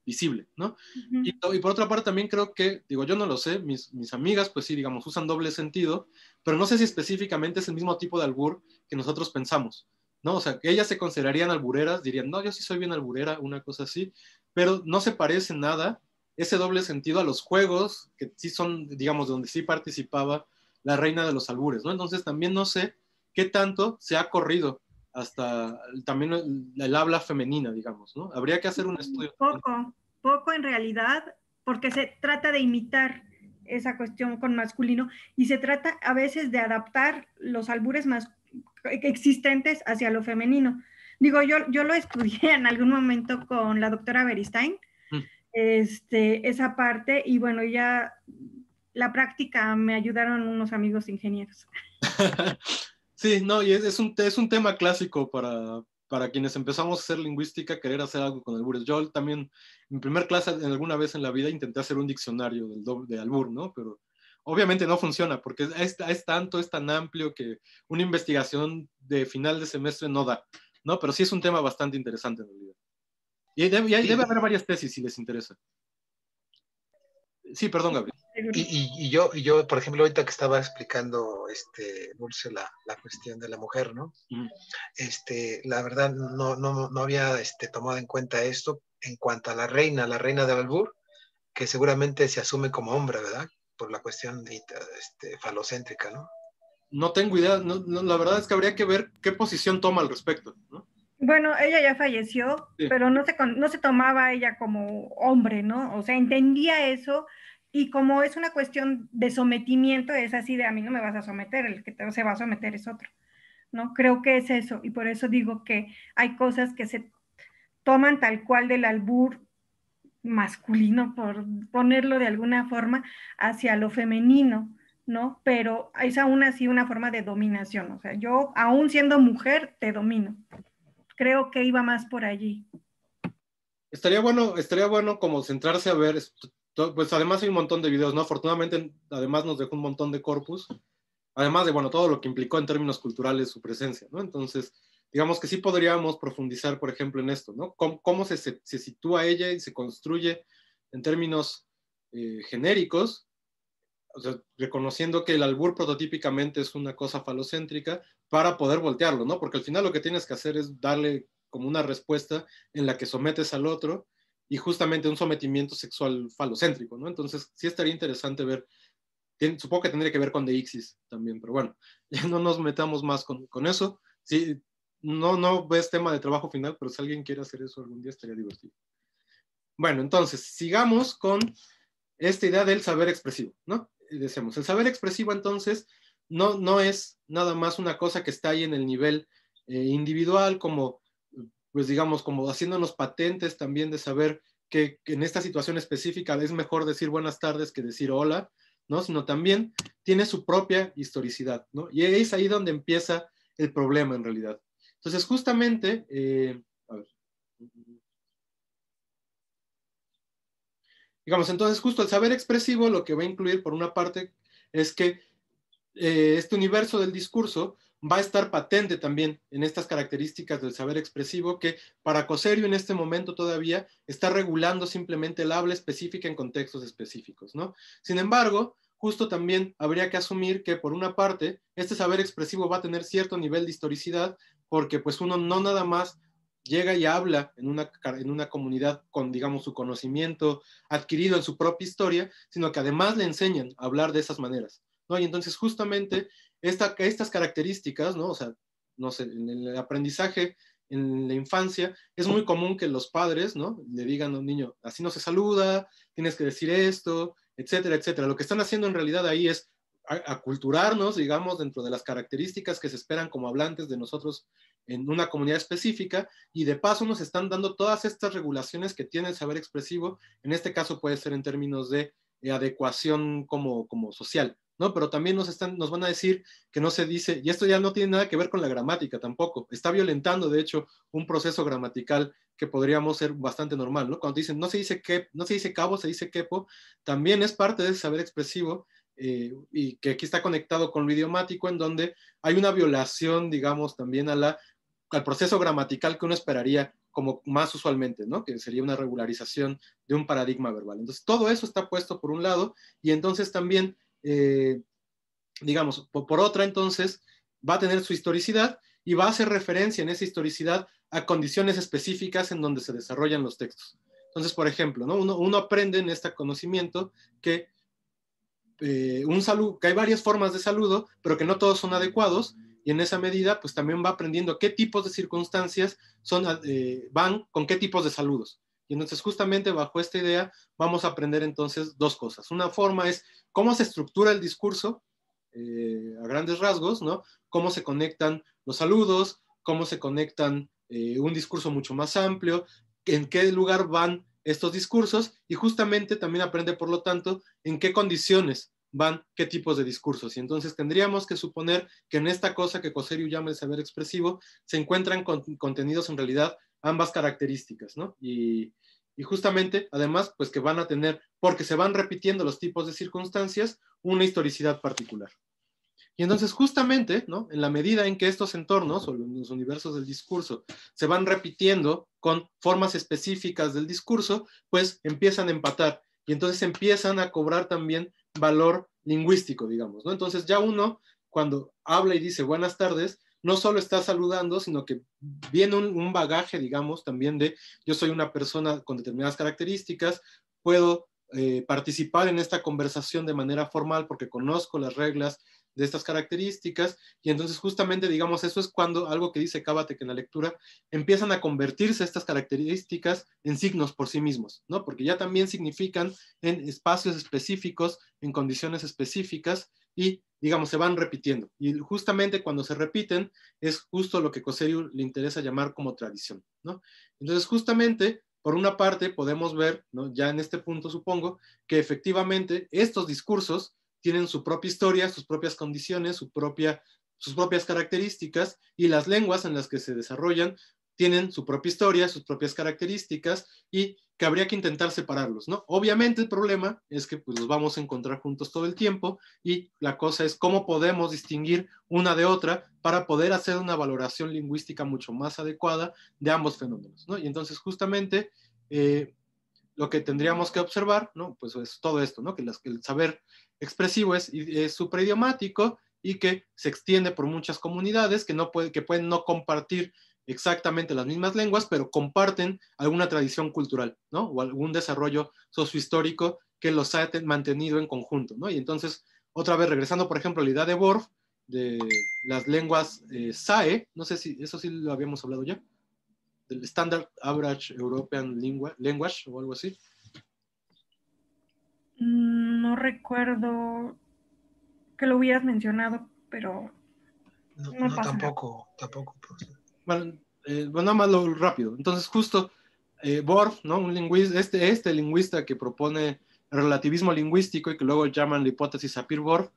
visible, ¿no? Y por otra parte también creo que, digo, yo no lo sé, mis amigas, pues sí, digamos, usan doble sentido, pero no sé si específicamente es el mismo tipo de albur que nosotros pensamos, ¿no? O sea, que ellas se considerarían albureras, dirían, no, yo sí soy bien alburera, una cosa así, pero no se parece nada ese doble sentido a los juegos que sí son, digamos, donde sí participaba la reina de los albures, ¿no? Entonces también no sé qué tanto se ha corrido hasta también el habla femenina, digamos, ¿no? Habría que hacer un estudio. Poco en realidad, porque se trata de imitar esa cuestión con masculino y se trata a veces de adaptar los albures más existentes hacia lo femenino. Digo, yo lo estudié en algún momento con la doctora Beristain, esa parte, y bueno, ya la práctica me ayudaron unos amigos ingenieros. Sí, no, y es un tema clásico para quienes empezamos a hacer lingüística, querer hacer algo con albures. Yo también, en primer clase, alguna vez en la vida, intenté hacer un diccionario de albur, ¿no? Pero obviamente no funciona, porque es tan amplio que una investigación de final de semestre no da, ¿no? Pero sí es un tema bastante interesante en realidad. Y debe haber varias tesis si les interesa. Sí, perdón, Gabriel. Y yo, por ejemplo, ahorita que estaba explicando Dulce la cuestión de la mujer, ¿no? La verdad no había tomado en cuenta esto en cuanto a la reina del albur, que seguramente se asume como hombre, ¿verdad? Por la cuestión falocéntrica, ¿no? No tengo idea, la verdad es que habría que ver qué posición toma al respecto, ¿no? Bueno, ella ya falleció, sí, pero no se tomaba ella como hombre, ¿no? O sea, entendía eso, y como es una cuestión de sometimiento, es así de a mí no me vas a someter, el que se va a someter es otro, ¿no? Creo que es eso, y por eso digo que hay cosas que se toman tal cual del albur masculino, por ponerlo de alguna forma, hacia lo femenino, ¿no? Pero es aún así una forma de dominación, o sea, yo, aún siendo mujer, te domino. Creo que iba más por allí. Estaría bueno como centrarse a ver, pues además hay un montón de videos, ¿no? Afortunadamente, además nos dejó un montón de corpus, además de, bueno, todo lo que implicó en términos culturales su presencia, ¿no? Entonces, digamos que sí podríamos profundizar, por ejemplo, en esto, ¿no? ¿Cómo se sitúa ella y se construye en términos genéricos? O sea, reconociendo que el albur prototípicamente es una cosa falocéntrica para poder voltearlo, ¿no? Porque al final lo que tienes que hacer es darle como una respuesta en la que sometes al otro y justamente un sometimiento sexual falocéntrico, ¿no? Entonces sí estaría interesante ver, supongo que tendría que ver con Deixis también, pero bueno, ya no nos metamos más con eso. Sí, no ves tema de trabajo final, pero si alguien quiere hacer eso algún día estaría divertido. Bueno, entonces, sigamos con esta idea del saber expresivo, ¿no? Decimos, el saber expresivo entonces no es nada más una cosa que está ahí en el nivel individual, como, pues digamos, como haciéndonos patentes también de saber que en esta situación específica es mejor decir buenas tardes que decir hola, ¿no? Sino también tiene su propia historicidad, ¿no? Y es ahí donde empieza el problema en realidad. Entonces, justamente, a ver. Digamos, entonces justo el saber expresivo lo que va a incluir por una parte es que este universo del discurso va a estar patente también en estas características del saber expresivo que para Coserio en este momento todavía está regulando simplemente el habla específica en contextos específicos, ¿no? Sin embargo, justo también habría que asumir que por una parte este saber expresivo va a tener cierto nivel de historicidad porque pues uno no nada más llega y habla en una comunidad con, digamos, su conocimiento adquirido en su propia historia, sino que además le enseñan a hablar de esas maneras, ¿no? Y entonces justamente estas características, ¿no? O sea, no sé, en el aprendizaje en la infancia es muy común que los padres, ¿no? Le digan a un niño, así no se saluda, tienes que decir esto, etcétera, etcétera. Lo que están haciendo en realidad ahí es aculturarnos, digamos, dentro de las características que se esperan como hablantes de nosotros en una comunidad específica, y de paso nos están dando todas estas regulaciones que tiene el saber expresivo, en este caso puede ser en términos de adecuación como social, ¿no? Pero también nos van a decir que no se dice, y esto ya no tiene nada que ver con la gramática tampoco, está violentando de hecho un proceso gramatical que podríamos ser bastante normal, ¿no? Cuando dicen no se dice cabo, se dice quepo, también es parte de ese saber expresivo, y que aquí está conectado con lo idiomático, en donde hay una violación, digamos, también al proceso gramatical que uno esperaría como más usualmente, ¿no? Que sería una regularización de un paradigma verbal. Entonces, todo eso está puesto por un lado, y entonces también, digamos, por otra, entonces, va a tener su historicidad y va a hacer referencia en esa historicidad a condiciones específicas en donde se desarrollan los textos. Entonces, por ejemplo, ¿no? Uno aprende en este conocimiento que que hay varias formas de saludo, pero que no todos son adecuados, y en esa medida, pues también va aprendiendo qué tipos de circunstancias van con qué tipos de saludos. Y entonces, justamente bajo esta idea, vamos a aprender entonces dos cosas. Una forma es cómo se estructura el discurso, a grandes rasgos, ¿no? Cómo se conectan los saludos, cómo se conectan un discurso mucho más amplio, en qué lugar van estos discursos, y justamente también aprende, por lo tanto, en qué condiciones van qué tipos de discursos. Y entonces tendríamos que suponer que en esta cosa que Coserio llama el saber expresivo se encuentran contenidos en realidad ambas características, ¿no? Y justamente, además, pues que van a tener, porque se van repitiendo los tipos de circunstancias, una historicidad particular. Y entonces justamente, ¿no? En la medida en que estos entornos o los universos del discurso se van repitiendo con formas específicas del discurso, pues empiezan a empatar y entonces empiezan a cobrar también valor lingüístico, digamos, ¿no? Entonces ya uno, cuando habla y dice buenas tardes, no solo está saludando, sino que viene un bagaje, digamos, también de yo soy una persona con determinadas características, puedo participar en esta conversación de manera formal porque conozco las reglas de estas características, y entonces justamente, digamos, eso es cuando algo que dice Cábatek en la lectura, empiezan a convertirse estas características en signos por sí mismos, ¿no? Porque ya también significan en espacios específicos, en condiciones específicas, y, digamos, se van repitiendo. Y justamente cuando se repiten, es justo lo que Coserio le interesa llamar como tradición, ¿no? Entonces, justamente, por una parte, podemos ver, ¿no? Ya en este punto supongo, que efectivamente estos discursos tienen su propia historia, sus propias condiciones, sus propias características, y las lenguas en las que se desarrollan tienen su propia historia, sus propias características, y que habría que intentar separarlos, ¿no? Obviamente el problema es que pues, los vamos a encontrar juntos todo el tiempo y la cosa es cómo podemos distinguir una de otra para poder hacer una valoración lingüística mucho más adecuada de ambos fenómenos, ¿no? Y entonces justamente lo que tendríamos que observar, ¿no? Pues es todo esto, ¿no? Que el saber expresivo es supraidiomático y que se extiende por muchas comunidades que pueden no compartir exactamente las mismas lenguas, pero comparten alguna tradición cultural, ¿no? O algún desarrollo sociohistórico que los ha mantenido en conjunto, ¿no? Y entonces, otra vez, regresando, por ejemplo, a la idea de Worf, de las lenguas SAE, no sé si eso sí lo habíamos hablado ya, del Standard Average European Language o algo así. No recuerdo que lo hubieras mencionado, pero no tampoco. Bueno, nada más lo rápido. Entonces, justo Worf, ¿no? Un lingüista, este lingüista que propone el relativismo lingüístico y que luego llaman la hipótesis Sapir-Whorf,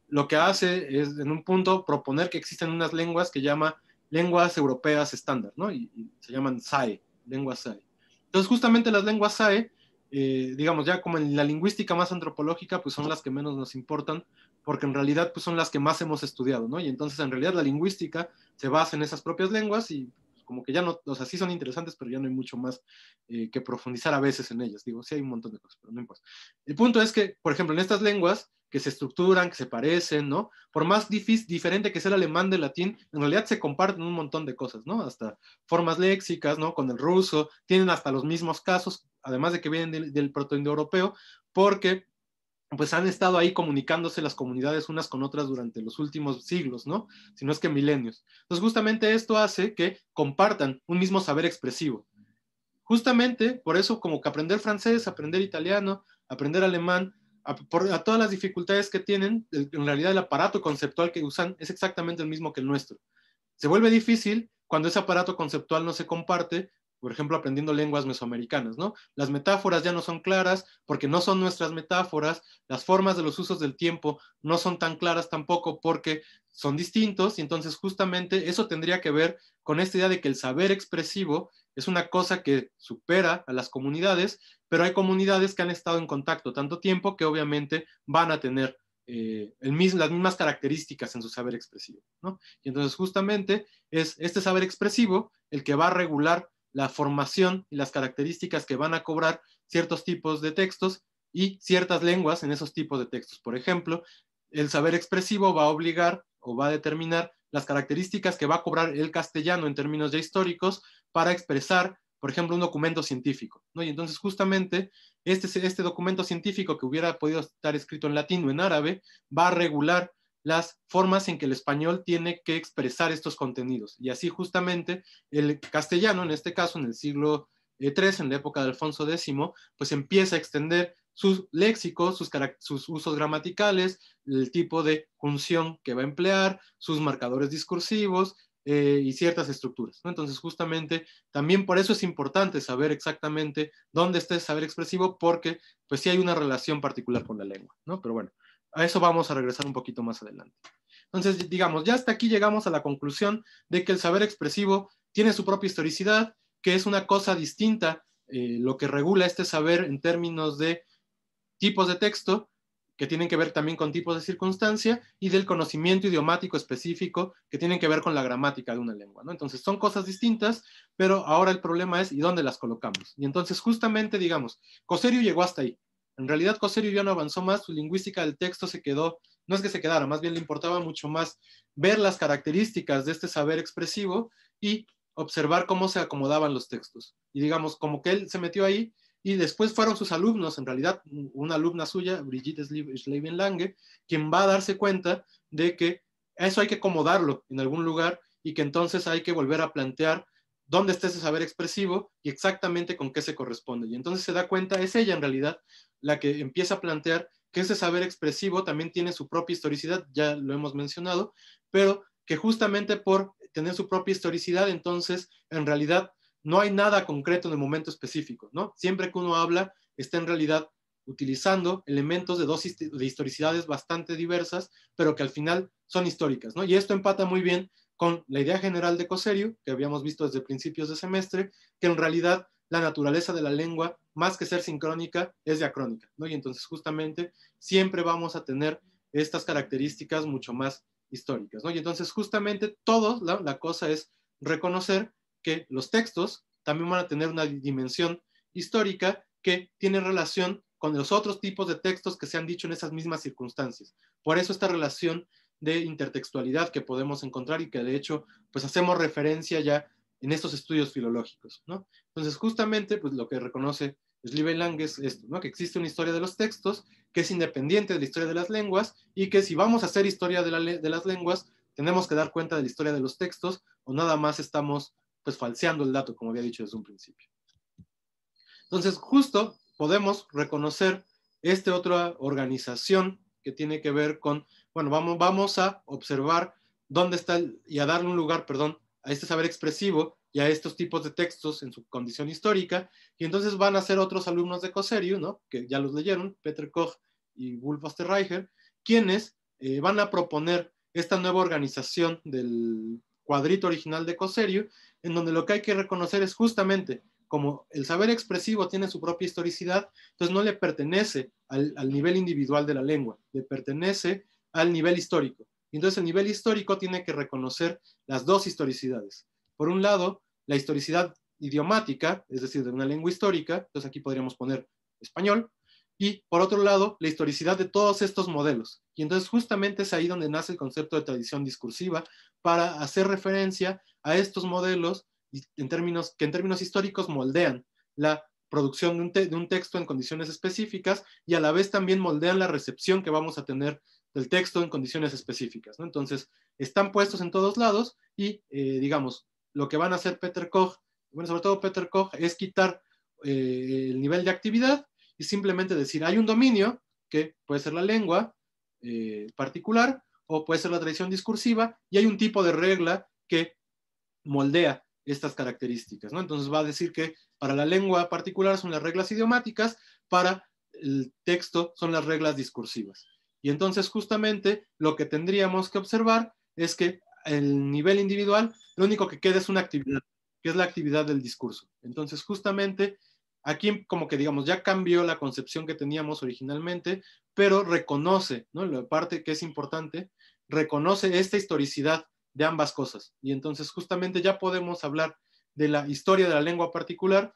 lo que hace es, en un punto, proponer que existen unas lenguas que llama lenguas europeas estándar, ¿no? Y se llaman SAE, lenguas SAE. Entonces, justamente las lenguas SAE, digamos, ya como en la lingüística más antropológica, pues son las que menos nos importan, porque en realidad pues son las que más hemos estudiado, ¿no? Y entonces, en realidad, la lingüística se basa en esas propias lenguas y pues, como que ya no, o sea, sí son interesantes, pero ya no hay mucho más que profundizar a veces en ellas. Digo, sí hay un montón de cosas, pero no importa. El punto es que, por ejemplo, en estas lenguas que se estructuran, que se parecen, ¿no? Por más diferente que sea el alemán del latín, en realidad se comparten un montón de cosas, ¿no? Hasta formas léxicas, ¿no? Con el ruso, tienen hasta los mismos casos, además de que vienen del protoindoeuropeo, porque pues han estado ahí comunicándose las comunidades unas con otras durante los últimos siglos, ¿no? Si no es que milenios. Entonces, justamente esto hace que compartan un mismo saber expresivo. Justamente por eso, como que aprender francés, aprender italiano, aprender alemán, a todas las dificultades que tienen, en realidad el aparato conceptual que usan es exactamente el mismo que el nuestro. Se vuelve difícil cuando ese aparato conceptual no se comparte, por ejemplo, aprendiendo lenguas mesoamericanas, ¿no? Las metáforas ya no son claras porque no son nuestras metáforas, las formas de los usos del tiempo no son tan claras tampoco porque son distintos y entonces justamente eso tendría que ver con esta idea de que el saber expresivo es una cosa que supera a las comunidades, pero hay comunidades que han estado en contacto tanto tiempo que obviamente van a tener las mismas características en su saber expresivo, ¿no? Y entonces justamente es este saber expresivo el que va a regular la formación y las características que van a cobrar ciertos tipos de textos y ciertas lenguas en esos tipos de textos. Por ejemplo, el saber expresivo va a obligar o va a determinar las características que va a cobrar el castellano en términos ya históricos para expresar, por ejemplo, un documento científico, ¿no? Y entonces justamente este documento científico que hubiera podido estar escrito en latín o en árabe va a regular las formas en que el español tiene que expresar estos contenidos. Y así justamente el castellano, en este caso en el siglo III, en la época de Alfonso X, pues empieza a extender sus léxicos, sus usos gramaticales, el tipo de función que va a emplear, sus marcadores discursivos y ciertas estructuras, ¿no? Entonces justamente también por eso es importante saber exactamente dónde está el saber expresivo, porque pues sí hay una relación particular con la lengua, ¿no? Pero bueno, a eso vamos a regresar un poquito más adelante. Entonces, digamos, ya hasta aquí llegamos a la conclusión de que el saber expresivo tiene su propia historicidad, que es una cosa distinta, lo que regula este saber en términos de tipos de texto, que tienen que ver también con tipos de circunstancia, y del conocimiento idiomático específico, que tienen que ver con la gramática de una lengua, ¿no? Entonces, son cosas distintas, pero ahora el problema es, ¿y dónde las colocamos? Y entonces, justamente, digamos, Coserio llegó hasta ahí. En realidad, Coserio ya no avanzó más, su lingüística del texto se quedó, no es que se quedara, más bien le importaba mucho más ver las características de este saber expresivo y observar cómo se acomodaban los textos. Y digamos, como que él se metió ahí, y después fueron sus alumnos, en realidad una alumna suya, Brigitte Schleiben-Lange, quien va a darse cuenta de que eso hay que acomodarlo en algún lugar y que entonces hay que volver a plantear dónde está ese saber expresivo y exactamente con qué se corresponde. Y entonces se da cuenta, es ella en realidad la que empieza a plantear que ese saber expresivo también tiene su propia historicidad, ya lo hemos mencionado, pero que justamente por tener su propia historicidad, entonces en realidad no hay nada concreto en el momento específico, ¿no? Siempre que uno habla, está en realidad utilizando elementos de historicidades bastante diversas, pero que al final son históricas, ¿no? Y esto empata muy bien con la idea general de Coserio, que habíamos visto desde principios de semestre, que en realidad la naturaleza de la lengua, más que ser sincrónica, es diacrónica, ¿no? Y entonces justamente siempre vamos a tener estas características mucho más históricas, ¿no? Y entonces justamente todo, la cosa es reconocer que los textos también van a tener una dimensión histórica que tiene relación con los otros tipos de textos que se han dicho en esas mismas circunstancias. Por eso esta relación de intertextualidad que podemos encontrar y que de hecho pues hacemos referencia ya en estos estudios filológicos, ¿no? Entonces justamente pues lo que reconoce Slibe-Lang es esto, ¿no? Que existe una historia de los textos que es independiente de la historia de las lenguas y que si vamos a hacer historia de las lenguas tenemos que dar cuenta de la historia de los textos o nada más estamos pues falseando el dato, como había dicho desde un principio. Entonces, justo podemos reconocer esta otra organización que tiene que ver con, bueno, vamos a observar dónde está y a darle un lugar, perdón, a este saber expresivo y a estos tipos de textos en su condición histórica, y entonces van a ser otros alumnos de Cosseriu, ¿no? Que ya los leyeron, Peter Koch y Wulf Osterreicher, quienes van a proponer esta nueva organización del cuadrito original de Cosseriu, en donde lo que hay que reconocer es justamente como el saber expresivo tiene su propia historicidad, entonces no le pertenece al nivel individual de la lengua, le pertenece al nivel histórico. Entonces el nivel histórico tiene que reconocer las dos historicidades. Por un lado, la historicidad idiomática, es decir, de una lengua histórica, entonces aquí podríamos poner español, y por otro lado, la historicidad de todos estos modelos. Y entonces justamente es ahí donde nace el concepto de tradición discursiva, para hacer referencia a estos modelos que en términos históricos moldean la producción de un texto en condiciones específicas y a la vez también moldean la recepción que vamos a tener del texto en condiciones específicas, ¿no? Entonces, están puestos en todos lados y, digamos, lo que van a hacer Peter Koch, bueno, sobre todo Peter Koch, es quitar el nivel de actividad y simplemente decir, hay un dominio que puede ser la lengua particular o puede ser la tradición discursiva y hay un tipo de regla que moldea estas características, ¿no? Entonces va a decir que para la lengua particular son las reglas idiomáticas, para el texto son las reglas discursivas. Y entonces justamente lo que tendríamos que observar es que el nivel individual, lo único que queda es una actividad, que es la actividad del discurso. Entonces justamente aquí como que digamos ya cambió la concepción que teníamos originalmente, pero reconoce, ¿no? La parte que es importante, reconoce esta historicidad de ambas cosas. Y entonces justamente ya podemos hablar de la historia de la lengua particular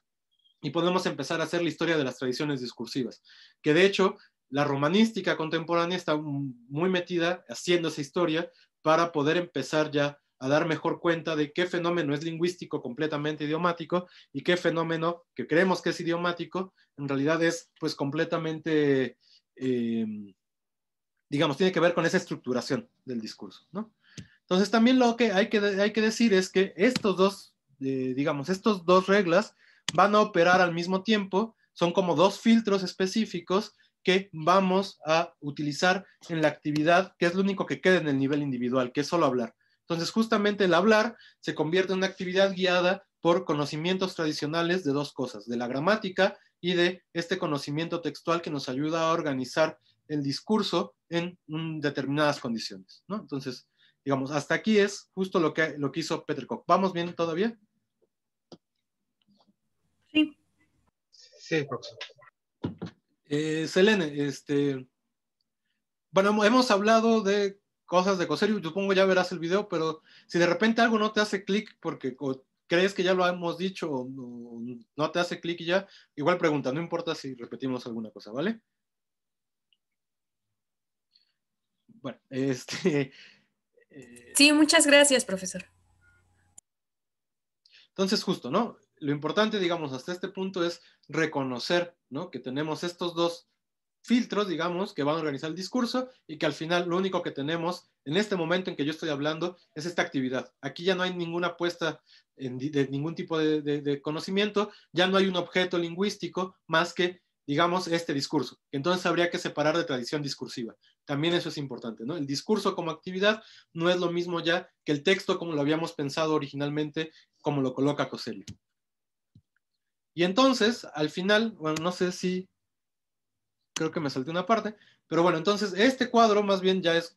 y podemos empezar a hacer la historia de las tradiciones discursivas, que de hecho la romanística contemporánea está muy metida haciendo esa historia para poder empezar ya a dar mejor cuenta de qué fenómeno es lingüístico completamente idiomático y qué fenómeno que creemos que es idiomático en realidad es pues completamente digamos, tiene que ver con esa estructuración del discurso, ¿no? Entonces también lo que hay que decir es que estos dos, digamos, estos dos reglas van a operar al mismo tiempo, son como dos filtros específicos que vamos a utilizar en la actividad, que es lo único que queda en el nivel individual, que es solo hablar. Entonces justamente el hablar se convierte en una actividad guiada por conocimientos tradicionales de dos cosas, de la gramática y de este conocimiento textual que nos ayuda a organizar el discurso en determinadas condiciones, ¿no? Entonces, digamos, hasta aquí es justo lo que hizo Peter Koch. ¿Vamos bien todavía? Sí. Sí, profesor. Selene, bueno, hemos hablado de cosas de Cosseriu, supongo ya verás el video, pero si de repente algo no te hace clic porque crees que ya lo hemos dicho o no te hace clic y ya, igual pregunta, no importa si repetimos alguna cosa, ¿vale? Bueno, Sí, muchas gracias, profesor. Entonces, justo, ¿no? Lo importante, digamos, hasta este punto es reconocer, ¿no? Que tenemos estos dos filtros, digamos, que van a organizar el discurso y que al final lo único que tenemos en este momento en que yo estoy hablando es esta actividad. Aquí ya no hay ninguna apuesta de ningún tipo de conocimiento, ya no hay un objeto lingüístico más que, digamos, este discurso. Entonces habría que separar de tradición discursiva. También eso es importante, ¿no? El discurso como actividad no es lo mismo ya que el texto como lo habíamos pensado originalmente, como lo coloca Cosseriu. Y entonces, al final, bueno, no sé si, creo que me salté una parte, pero bueno, entonces este cuadro más bien ya es,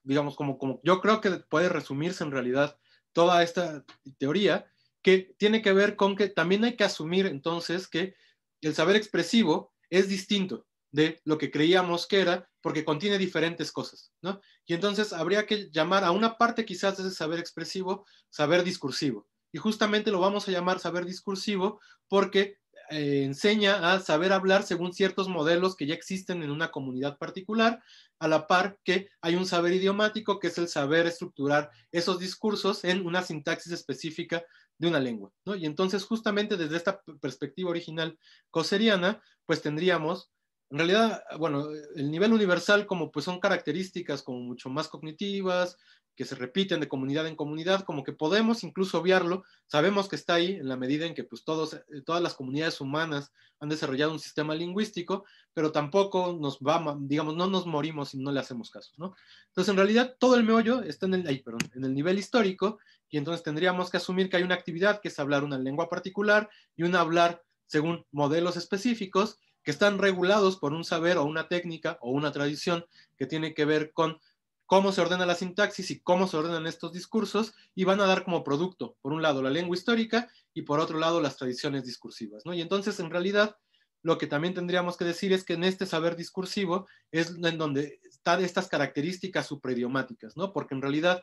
digamos, como yo creo que puede resumirse en realidad toda esta teoría, que tiene que ver con que también hay que asumir entonces que el saber expresivo es distinto de lo que creíamos que era, porque contiene diferentes cosas, ¿no? Y entonces habría que llamar a una parte quizás de ese saber expresivo, saber discursivo. Y justamente lo vamos a llamar saber discursivo porque enseña a saber hablar según ciertos modelos que ya existen en una comunidad particular, a la par que hay un saber idiomático, que es el saber estructurar esos discursos en una sintaxis específica de una lengua, ¿no? Y entonces justamente desde esta perspectiva original cosseriana, pues tendríamos, en realidad, bueno, el nivel universal como pues son características como mucho más cognitivas, que se repiten de comunidad en comunidad, como que podemos incluso obviarlo, sabemos que está ahí en la medida en que pues todas las comunidades humanas han desarrollado un sistema lingüístico, pero tampoco nos va, digamos, no nos morimos si no le hacemos caso, ¿no? Entonces, en realidad, todo el meollo está en el nivel histórico, y entonces tendríamos que asumir que hay una actividad que es hablar una lengua particular y un hablar según modelos específicos que están regulados por un saber o una técnica o una tradición que tiene que ver con cómo se ordena la sintaxis y cómo se ordenan estos discursos, y van a dar como producto, por un lado, la lengua histórica y por otro lado, las tradiciones discursivas, ¿no? Y entonces, en realidad, lo que también tendríamos que decir es que en este saber discursivo es en donde están estas características supraidiomáticas, ¿no? Porque en realidad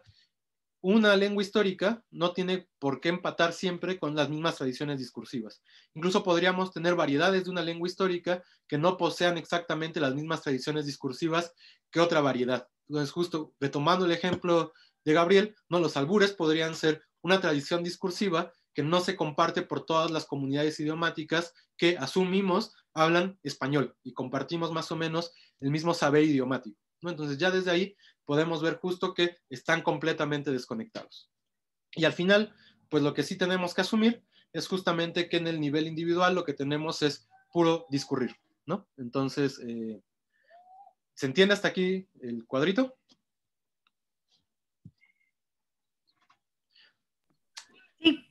una lengua histórica no tiene por qué empatar siempre con las mismas tradiciones discursivas. Incluso podríamos tener variedades de una lengua histórica que no posean exactamente las mismas tradiciones discursivas que otra variedad. Entonces, justo retomando el ejemplo de Gabriel, ¿no? Los albures podrían ser una tradición discursiva que no se comparte por todas las comunidades idiomáticas que asumimos hablan español y compartimos más o menos el mismo saber idiomático, ¿no? Entonces ya desde ahí podemos ver justo que están completamente desconectados. Y al final, pues lo que sí tenemos que asumir es justamente que en el nivel individual lo que tenemos es puro discurrir, ¿no? Entonces, ¿se entiende hasta aquí el cuadrito? Sí.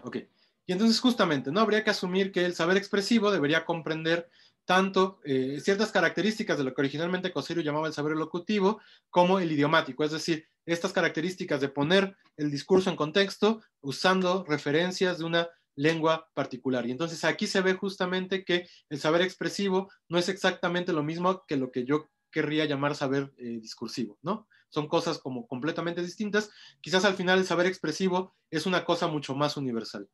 Ok. Y entonces justamente, ¿no? Habría que asumir que el saber expresivo debería comprender tanto ciertas características de lo que originalmente Cossero llamaba el saber elocutivo, como el idiomático, es decir, estas características de poner el discurso en contexto usando referencias de una lengua particular. Y entonces aquí se ve justamente que el saber expresivo no es exactamente lo mismo que lo que yo querría llamar saber discursivo, ¿no? Son cosas como completamente distintas. Quizás al final el saber expresivo es una cosa mucho más universal.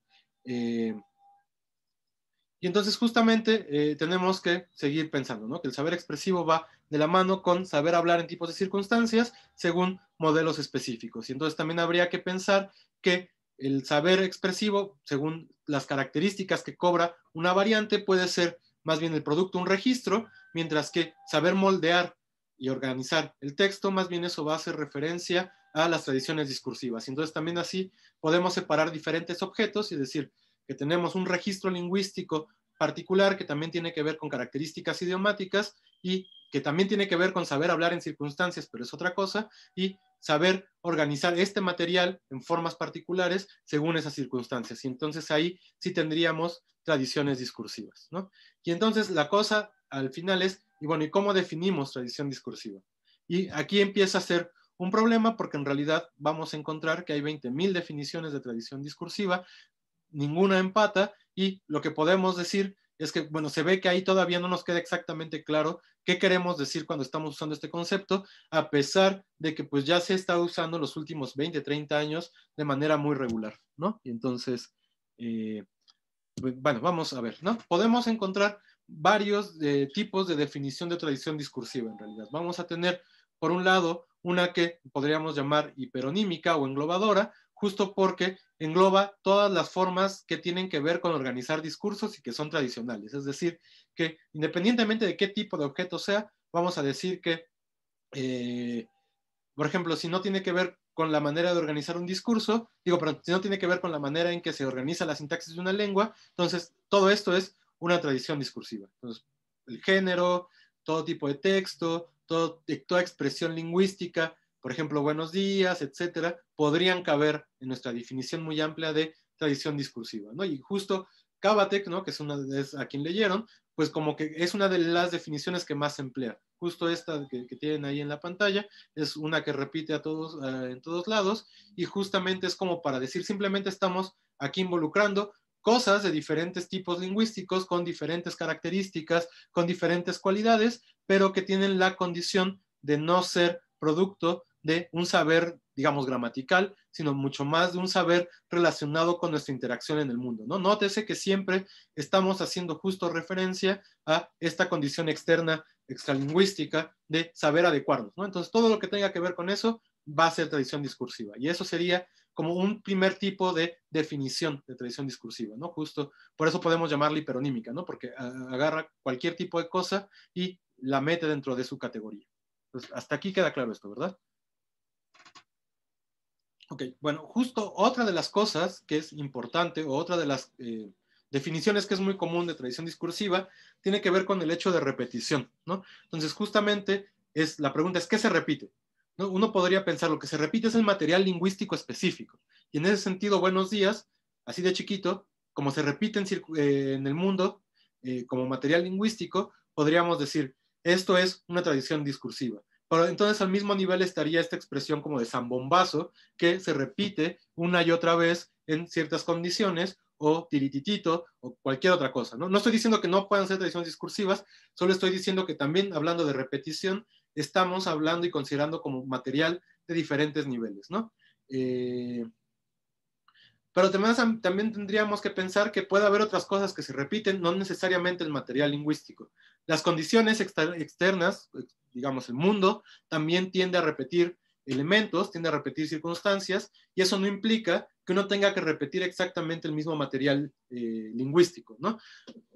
Y entonces justamente tenemos que seguir pensando, ¿no? Que el saber expresivo va de la mano con saber hablar en tipos de circunstancias según modelos específicos. Y entonces también habría que pensar que el saber expresivo, según las características que cobra una variante, puede ser más bien el producto, un registro, mientras que saber moldear y organizar el texto, más bien eso va a hacer referencia a las tradiciones discursivas. Y entonces también así podemos separar diferentes objetos y decir que tenemos un registro lingüístico particular que también tiene que ver con características idiomáticas y que también tiene que ver con saber hablar en circunstancias, pero es otra cosa, y saber organizar este material en formas particulares según esas circunstancias. Y entonces ahí sí tendríamos tradiciones discursivas, ¿no? Y entonces la cosa al final es, y bueno, ¿y cómo definimos tradición discursiva? Y aquí empieza a ser un problema porque en realidad vamos a encontrar que hay 20.000 definiciones de tradición discursiva, ninguna empata, y lo que podemos decir es que, bueno, se ve que ahí todavía no nos queda exactamente claro qué queremos decir cuando estamos usando este concepto, a pesar de que pues ya se está usando los últimos 20, 30 años de manera muy regular, ¿no? Y entonces, bueno, vamos a ver, ¿no? Podemos encontrar varios tipos de definición de tradición discursiva en realidad. Vamos a tener, por un lado, una que podríamos llamar hiperonímica o englobadora, justo porque engloba todas las formas que tienen que ver con organizar discursos y que son tradicionales. Es decir, que independientemente de qué tipo de objeto sea, vamos a decir que, por ejemplo, si no tiene que ver con la manera de organizar un discurso, pero si no tiene que ver con la manera en que se organiza la sintaxis de una lengua, entonces todo esto es una tradición discursiva. Entonces, el género, todo tipo de texto, toda expresión lingüística, por ejemplo, buenos días, etcétera, podrían caber en nuestra definición muy amplia de tradición discursiva, ¿no? Y justo Cavatek, ¿no? Que es a quien leyeron, pues como que es una de las definiciones que más se emplea. Justo esta que tienen ahí en la pantalla es una que repite en todos lados, y justamente es como para decir, simplemente estamos aquí involucrando cosas de diferentes tipos lingüísticos, con diferentes características, con diferentes cualidades, pero que tienen la condición de no ser producto de un saber, digamos, gramatical, sino mucho más de un saber relacionado con nuestra interacción en el mundo, ¿no? Nótese que siempre estamos haciendo justo referencia a esta condición externa, extralingüística, de saber adecuarnos, ¿no? Entonces, todo lo que tenga que ver con eso va a ser tradición discursiva. Y eso sería como un primer tipo de definición de tradición discursiva, ¿no? Justo por eso podemos llamarla hiperonímica, ¿no? Porque agarra cualquier tipo de cosa y la mete dentro de su categoría. Entonces, hasta aquí queda claro esto, ¿verdad? Ok, bueno, justo otra de las cosas que es importante, o otra de las definiciones que es muy común de tradición discursiva, tiene que ver con el hecho de repetición, ¿no? Entonces, justamente, la pregunta es, ¿qué se repite? ¿No? Uno podría pensar, lo que se repite es el material lingüístico específico. Y en ese sentido, buenos días, así de chiquito, como se repite en el mundo como material lingüístico, podríamos decir, esto es una tradición discursiva. Pero entonces al mismo nivel estaría esta expresión como de zambombazo, que se repite una y otra vez en ciertas condiciones, o tirititito, o cualquier otra cosa, ¿no? No estoy diciendo que no puedan ser tradiciones discursivas, solo estoy diciendo que también, hablando de repetición, estamos hablando y considerando como material de diferentes niveles, ¿no? Pero también tendríamos que pensar que puede haber otras cosas que se repiten, no necesariamente el material lingüístico. Las condiciones externas, digamos el mundo, también tiende a repetir elementos, tiende a repetir circunstancias, y eso no implica que uno tenga que repetir exactamente el mismo material lingüístico, ¿no?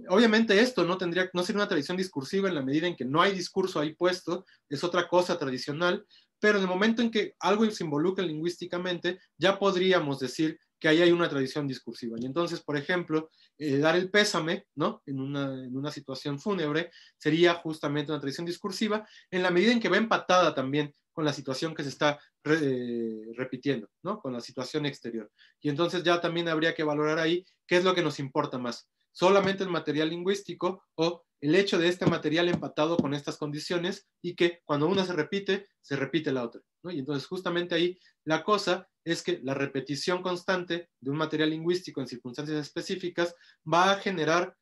Obviamente esto no sería una tradición discursiva en la medida en que no hay discurso ahí puesto, es otra cosa tradicional, pero en el momento en que algo se involucra lingüísticamente, ya podríamos decir que ahí hay una tradición discursiva. Y entonces, por ejemplo, dar el pésame, ¿no? En una situación fúnebre, sería justamente una tradición discursiva, en la medida en que va empatada también con la situación que se está repitiendo, ¿no? Con la situación exterior. Y entonces ya también habría que valorar ahí qué es lo que nos importa más. Solamente el material lingüístico o el hecho de este material empatado con estas condiciones, y que cuando una se repite la otra, ¿no? Y entonces justamente ahí la cosa es que la repetición constante de un material lingüístico en circunstancias específicas va a generar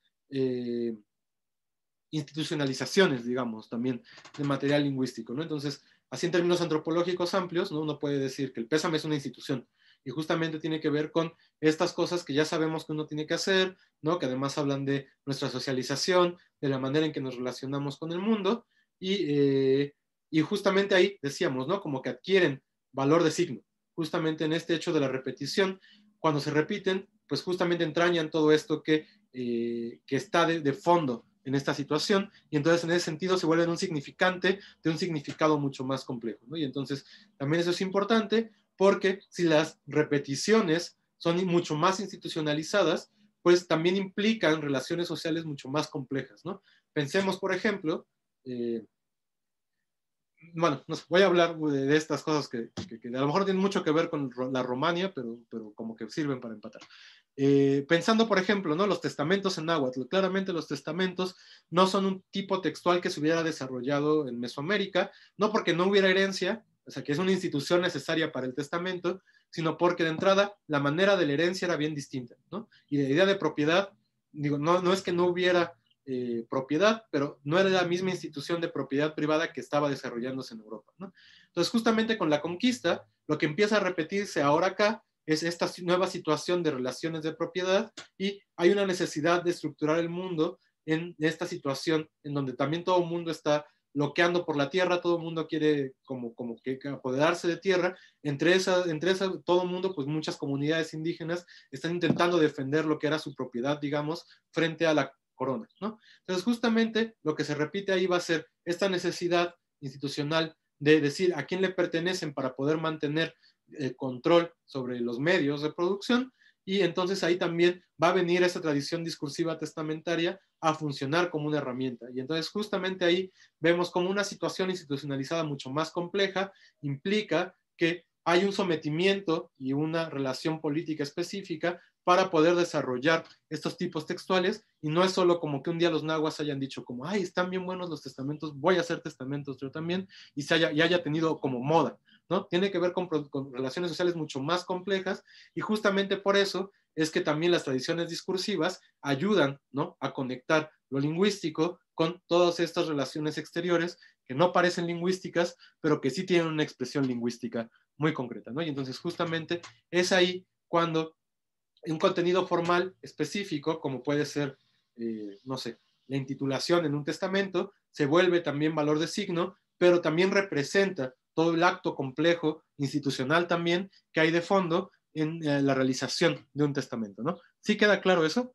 institucionalizaciones, digamos, también de material lingüístico, ¿no? Entonces, así en términos antropológicos amplios, ¿no? Uno puede decir que el pésame es una institución, y justamente tiene que ver con estas cosas que ya sabemos que uno tiene que hacer, ¿no? Que además hablan de nuestra socialización, de la manera en que nos relacionamos con el mundo, y justamente ahí decíamos, ¿no? Como que adquieren valor de signo, justamente en este hecho de la repetición. Cuando se repiten, pues justamente entrañan todo esto que está de fondo en esta situación, y entonces en ese sentido se vuelven un significante de un significado mucho más complejo, ¿no? Y entonces también eso es importante, porque si las repeticiones son mucho más institucionalizadas, pues también implican relaciones sociales mucho más complejas, ¿no? Pensemos, por ejemplo, bueno, voy a hablar de estas cosas que a lo mejor tienen mucho que ver con la Romania, pero como que sirven para empatar. Pensando, por ejemplo, ¿no? Los testamentos en náhuatl. Claramente los testamentos no son un tipo textual que se hubiera desarrollado en Mesoamérica, no porque no hubiera herencia, o sea, que es una institución necesaria para el testamento, sino porque de entrada la manera de la herencia era bien distinta, ¿no? Y la idea de propiedad, digo, no es que no hubiera propiedad, pero no era la misma institución de propiedad privada que estaba desarrollándose en Europa, ¿no? Entonces, justamente con la conquista, lo que empieza a repetirse ahora acá es esta nueva situación de relaciones de propiedad, y hay una necesidad de estructurar el mundo en esta situación en donde también todo el mundo está bloqueando por la tierra, todo el mundo quiere como que apoderarse de tierra, entre esa todo el mundo, pues muchas comunidades indígenas están intentando defender lo que era su propiedad, digamos, frente a la corona, ¿no? Entonces, justamente lo que se repite ahí va a ser esta necesidad institucional de decir a quién le pertenecen para poder mantener el control sobre los medios de producción, y entonces ahí también va a venir esa tradición discursiva testamentaria a funcionar como una herramienta. Y entonces justamente ahí vemos como una situación institucionalizada mucho más compleja implica que hay un sometimiento y una relación política específica para poder desarrollar estos tipos textuales, y no es solo como que un día los nahuas hayan dicho como, ay, están bien buenos los testamentos, voy a hacer testamentos yo también, y haya tenido como moda, ¿no? Tiene que ver con relaciones sociales mucho más complejas, y justamente por eso es que también las tradiciones discursivas ayudan, ¿no?, a conectar lo lingüístico con todas estas relaciones exteriores que no parecen lingüísticas, pero que sí tienen una expresión lingüística muy concreta, ¿no? Y entonces justamente es ahí cuando un contenido formal específico, como puede ser, no sé, la intitulación en un testamento, se vuelve también valor de signo, pero también representa todo el acto complejo, institucional también, que hay de fondo en la realización de un testamento, ¿no? ¿Sí queda claro eso?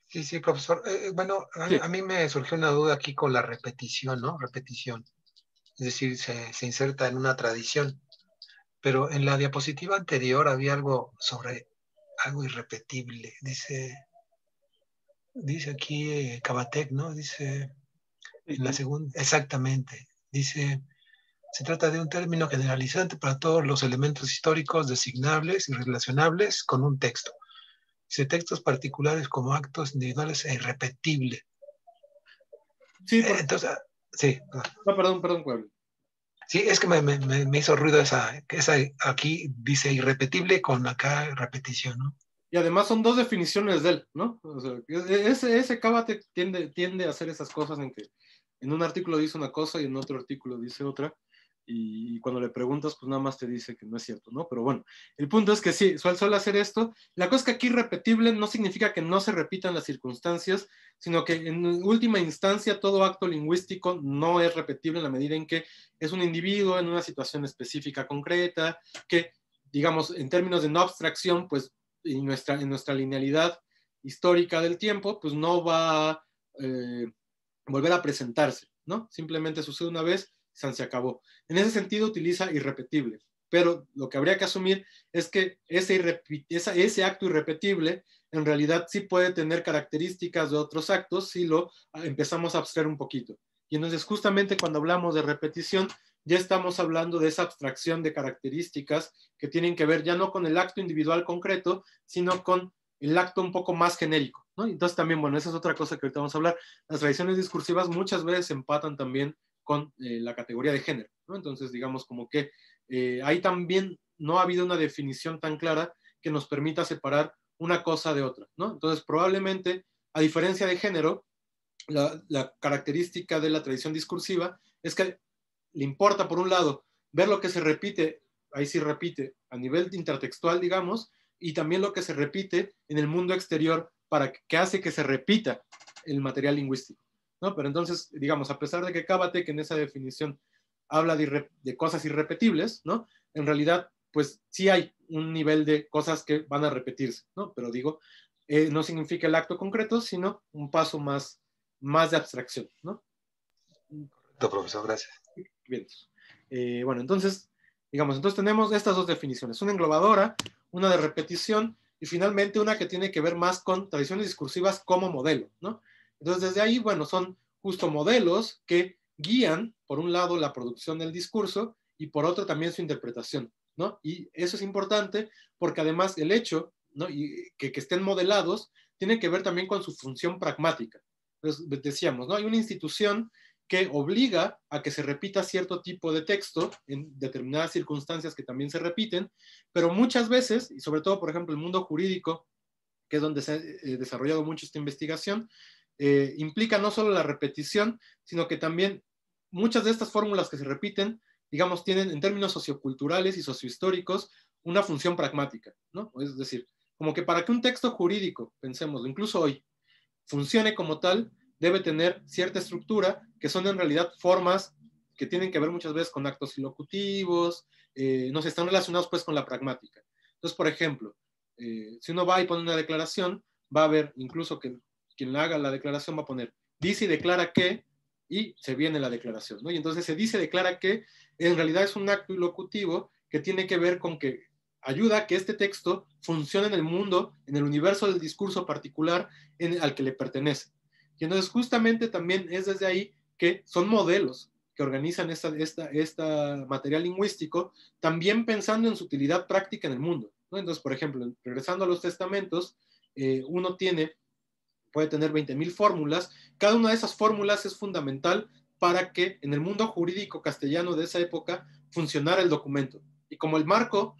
Sí, sí, profesor. Bueno, Sí. a mí me surgió una duda aquí con la repetición, ¿no? Repetición. Es decir, se inserta en una tradición. Pero en la diapositiva anterior había algo sobre algo irrepetible. Dice aquí Cabatec, ¿no? Dice en la segunda, exactamente. Dice, se trata de un término generalizante para todos los elementos históricos designables y relacionables con un texto. Dice, textos particulares como actos individuales e irrepetible. Sí, porque... Entonces, sí. No, perdón, Pueblo. Sí, es que me hizo ruido esa aquí dice irrepetible con acá repetición, ¿no? Y además son dos definiciones de él, ¿no? O sea, ese Cábate tiende a hacer esas cosas en que en un artículo dice una cosa y en otro artículo dice otra, y cuando le preguntas, pues nada más te dice que no es cierto, ¿no? Pero bueno, el punto es que sí, suele hacer esto. La cosa es que aquí repetible no significa que no se repitan las circunstancias, sino que en última instancia todo acto lingüístico no es repetible en la medida en que es un individuo en una situación específica concreta, que, digamos, en términos de no abstracción, pues en nuestra linealidad histórica del tiempo, pues no va a volver a presentarse, ¿no? Simplemente sucede una vez, se acabó. En ese sentido utiliza irrepetible, pero lo que habría que asumir es que ese acto irrepetible en realidad sí puede tener características de otros actos si lo empezamos a abstraer un poquito. Y entonces justamente cuando hablamos de repetición, ya estamos hablando de esa abstracción de características que tienen que ver ya no con el acto individual concreto, sino con el acto un poco más genérico, ¿no? Entonces también, bueno, esa es otra cosa que ahorita vamos a hablar. Las tradiciones discursivas muchas veces empatan también con la categoría de género, ¿no? Entonces, digamos como que ahí también no ha habido una definición tan clara que nos permita separar una cosa de otra, ¿no? Entonces, probablemente, a diferencia de género, la característica de la tradición discursiva es que le importa, por un lado, ver lo que se repite, ahí sí repite, a nivel intertextual, digamos, y también lo que se repite en el mundo exterior para que hace que se repita el material lingüístico, ¿no? Pero entonces, digamos, a pesar de que Cábate, que en esa definición habla de cosas irrepetibles, ¿no? En realidad, pues sí hay un nivel de cosas que van a repetirse, ¿no? Pero digo, no significa el acto concreto, sino un paso más de abstracción, ¿no? Correcto, profesor, gracias. Bien. Bueno, entonces tenemos estas dos definiciones, una englobadora, una de repetición, y finalmente una que tiene que ver más con tradiciones discursivas como modelo, ¿no? Entonces, desde ahí, bueno, son justo modelos que guían, por un lado, la producción del discurso, y por otro también su interpretación, ¿no? Y eso es importante porque además el hecho, ¿no?, y que estén modelados, tiene que ver también con su función pragmática. Entonces, decíamos, ¿no? Hay una institución que obliga a que se repita cierto tipo de texto en determinadas circunstancias que también se repiten, pero muchas veces, y sobre todo, por ejemplo, el mundo jurídico, que es donde se ha desarrollado mucho esta investigación, implica no solo la repetición, sino que también muchas de estas fórmulas que se repiten, digamos, tienen en términos socioculturales y sociohistóricos una función pragmática, ¿no? Es decir, como que para que un texto jurídico, pensémoslo, incluso hoy, funcione como tal, debe tener cierta estructura, que son en realidad formas que tienen que ver muchas veces con actos ilocutivos, no sé, están relacionados pues con la pragmática. Entonces, por ejemplo, si uno va y pone una declaración, va a ver incluso que quien haga la declaración va a poner, dice y declara que, y se viene la declaración, ¿no? Y entonces se dice, declara que, en realidad es un acto ilocutivo que tiene que ver con que ayuda a que este texto funcione en el mundo, en el universo del discurso particular al que le pertenece. Y entonces justamente también es desde ahí que son modelos que organizan esta material lingüístico, también pensando en su utilidad práctica en el mundo, ¿no? Entonces, por ejemplo, regresando a los testamentos, uno puede tener 20,000 fórmulas. Cada una de esas fórmulas es fundamental para que en el mundo jurídico castellano de esa época funcionara el documento. Y como el marco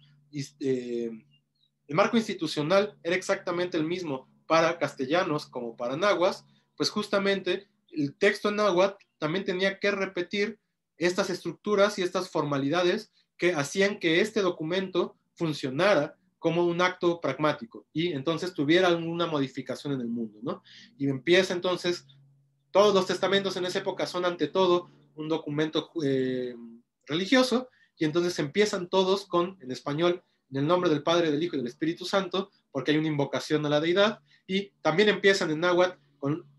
el marco institucional era exactamente el mismo para castellanos como para nahuas, pues justamente el texto en náhuatl también tenía que repetir estas estructuras y estas formalidades que hacían que este documento funcionara como un acto pragmático y entonces tuviera alguna modificación en el mundo, ¿no? Y empieza entonces, todos los testamentos en esa época son ante todo un documento religioso, y entonces empiezan todos con, en español, en el nombre del Padre, del Hijo y del Espíritu Santo, porque hay una invocación a la deidad, y también empiezan en náhuatl,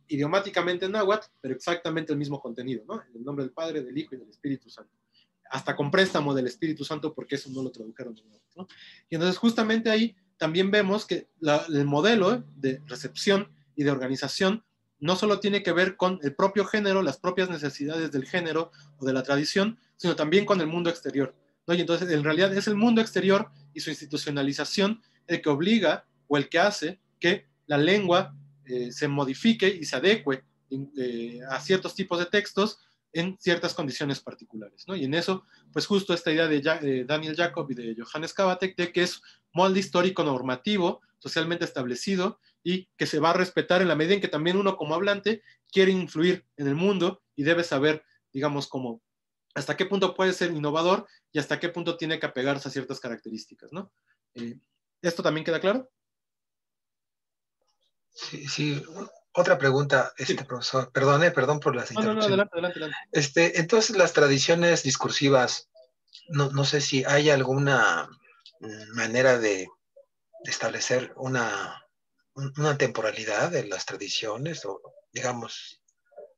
idiomáticamente en náhuatl, pero exactamente el mismo contenido, ¿no? En el nombre del Padre, del Hijo y del Espíritu Santo. Hasta con préstamo del Espíritu Santo, porque eso no lo tradujeron, ¿no? Y entonces justamente ahí también vemos que el modelo de recepción y de organización no solo tiene que ver con el propio género, las propias necesidades del género o de la tradición, sino también con el mundo exterior, ¿no? Y entonces en realidad es el mundo exterior y su institucionalización el que obliga o el que hace que la lengua se modifique y se adecue a ciertos tipos de textos en ciertas condiciones particulares, ¿no? Y en eso, pues justo esta idea de Daniel Jacob y de Johannes Cavatek, de que es molde histórico normativo, socialmente establecido, y que se va a respetar en la medida en que también uno como hablante quiere influir en el mundo y debe saber, digamos, como hasta qué punto puede ser innovador y hasta qué punto tiene que apegarse a ciertas características, ¿no? ¿Esto también queda claro? Sí, sí. Otra pregunta, Sí. profesor. Perdón por las interrupciones. No, adelante. Entonces, las tradiciones discursivas, no sé si hay alguna manera de establecer una temporalidad de las tradiciones, o digamos,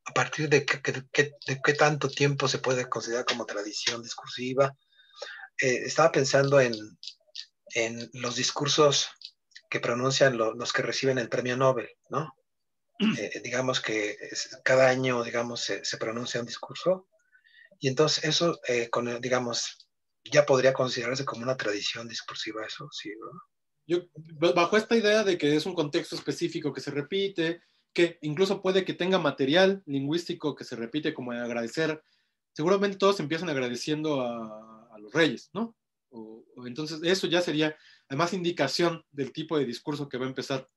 a partir de qué tanto tiempo se puede considerar como tradición discursiva. Estaba pensando en los discursos que pronuncian los que reciben el premio Nobel, ¿no? Digamos que cada año, digamos, se pronuncia un discurso, y entonces eso, digamos, ya podría considerarse como una tradición discursiva, eso, sí, ¿no? Yo, bajo esta idea de que es un contexto específico que se repite, que incluso puede que tenga material lingüístico que se repite, como agradecer, seguramente todos empiezan agradeciendo a los reyes, ¿no? Entonces eso ya sería además indicación del tipo de discurso que va a empezar.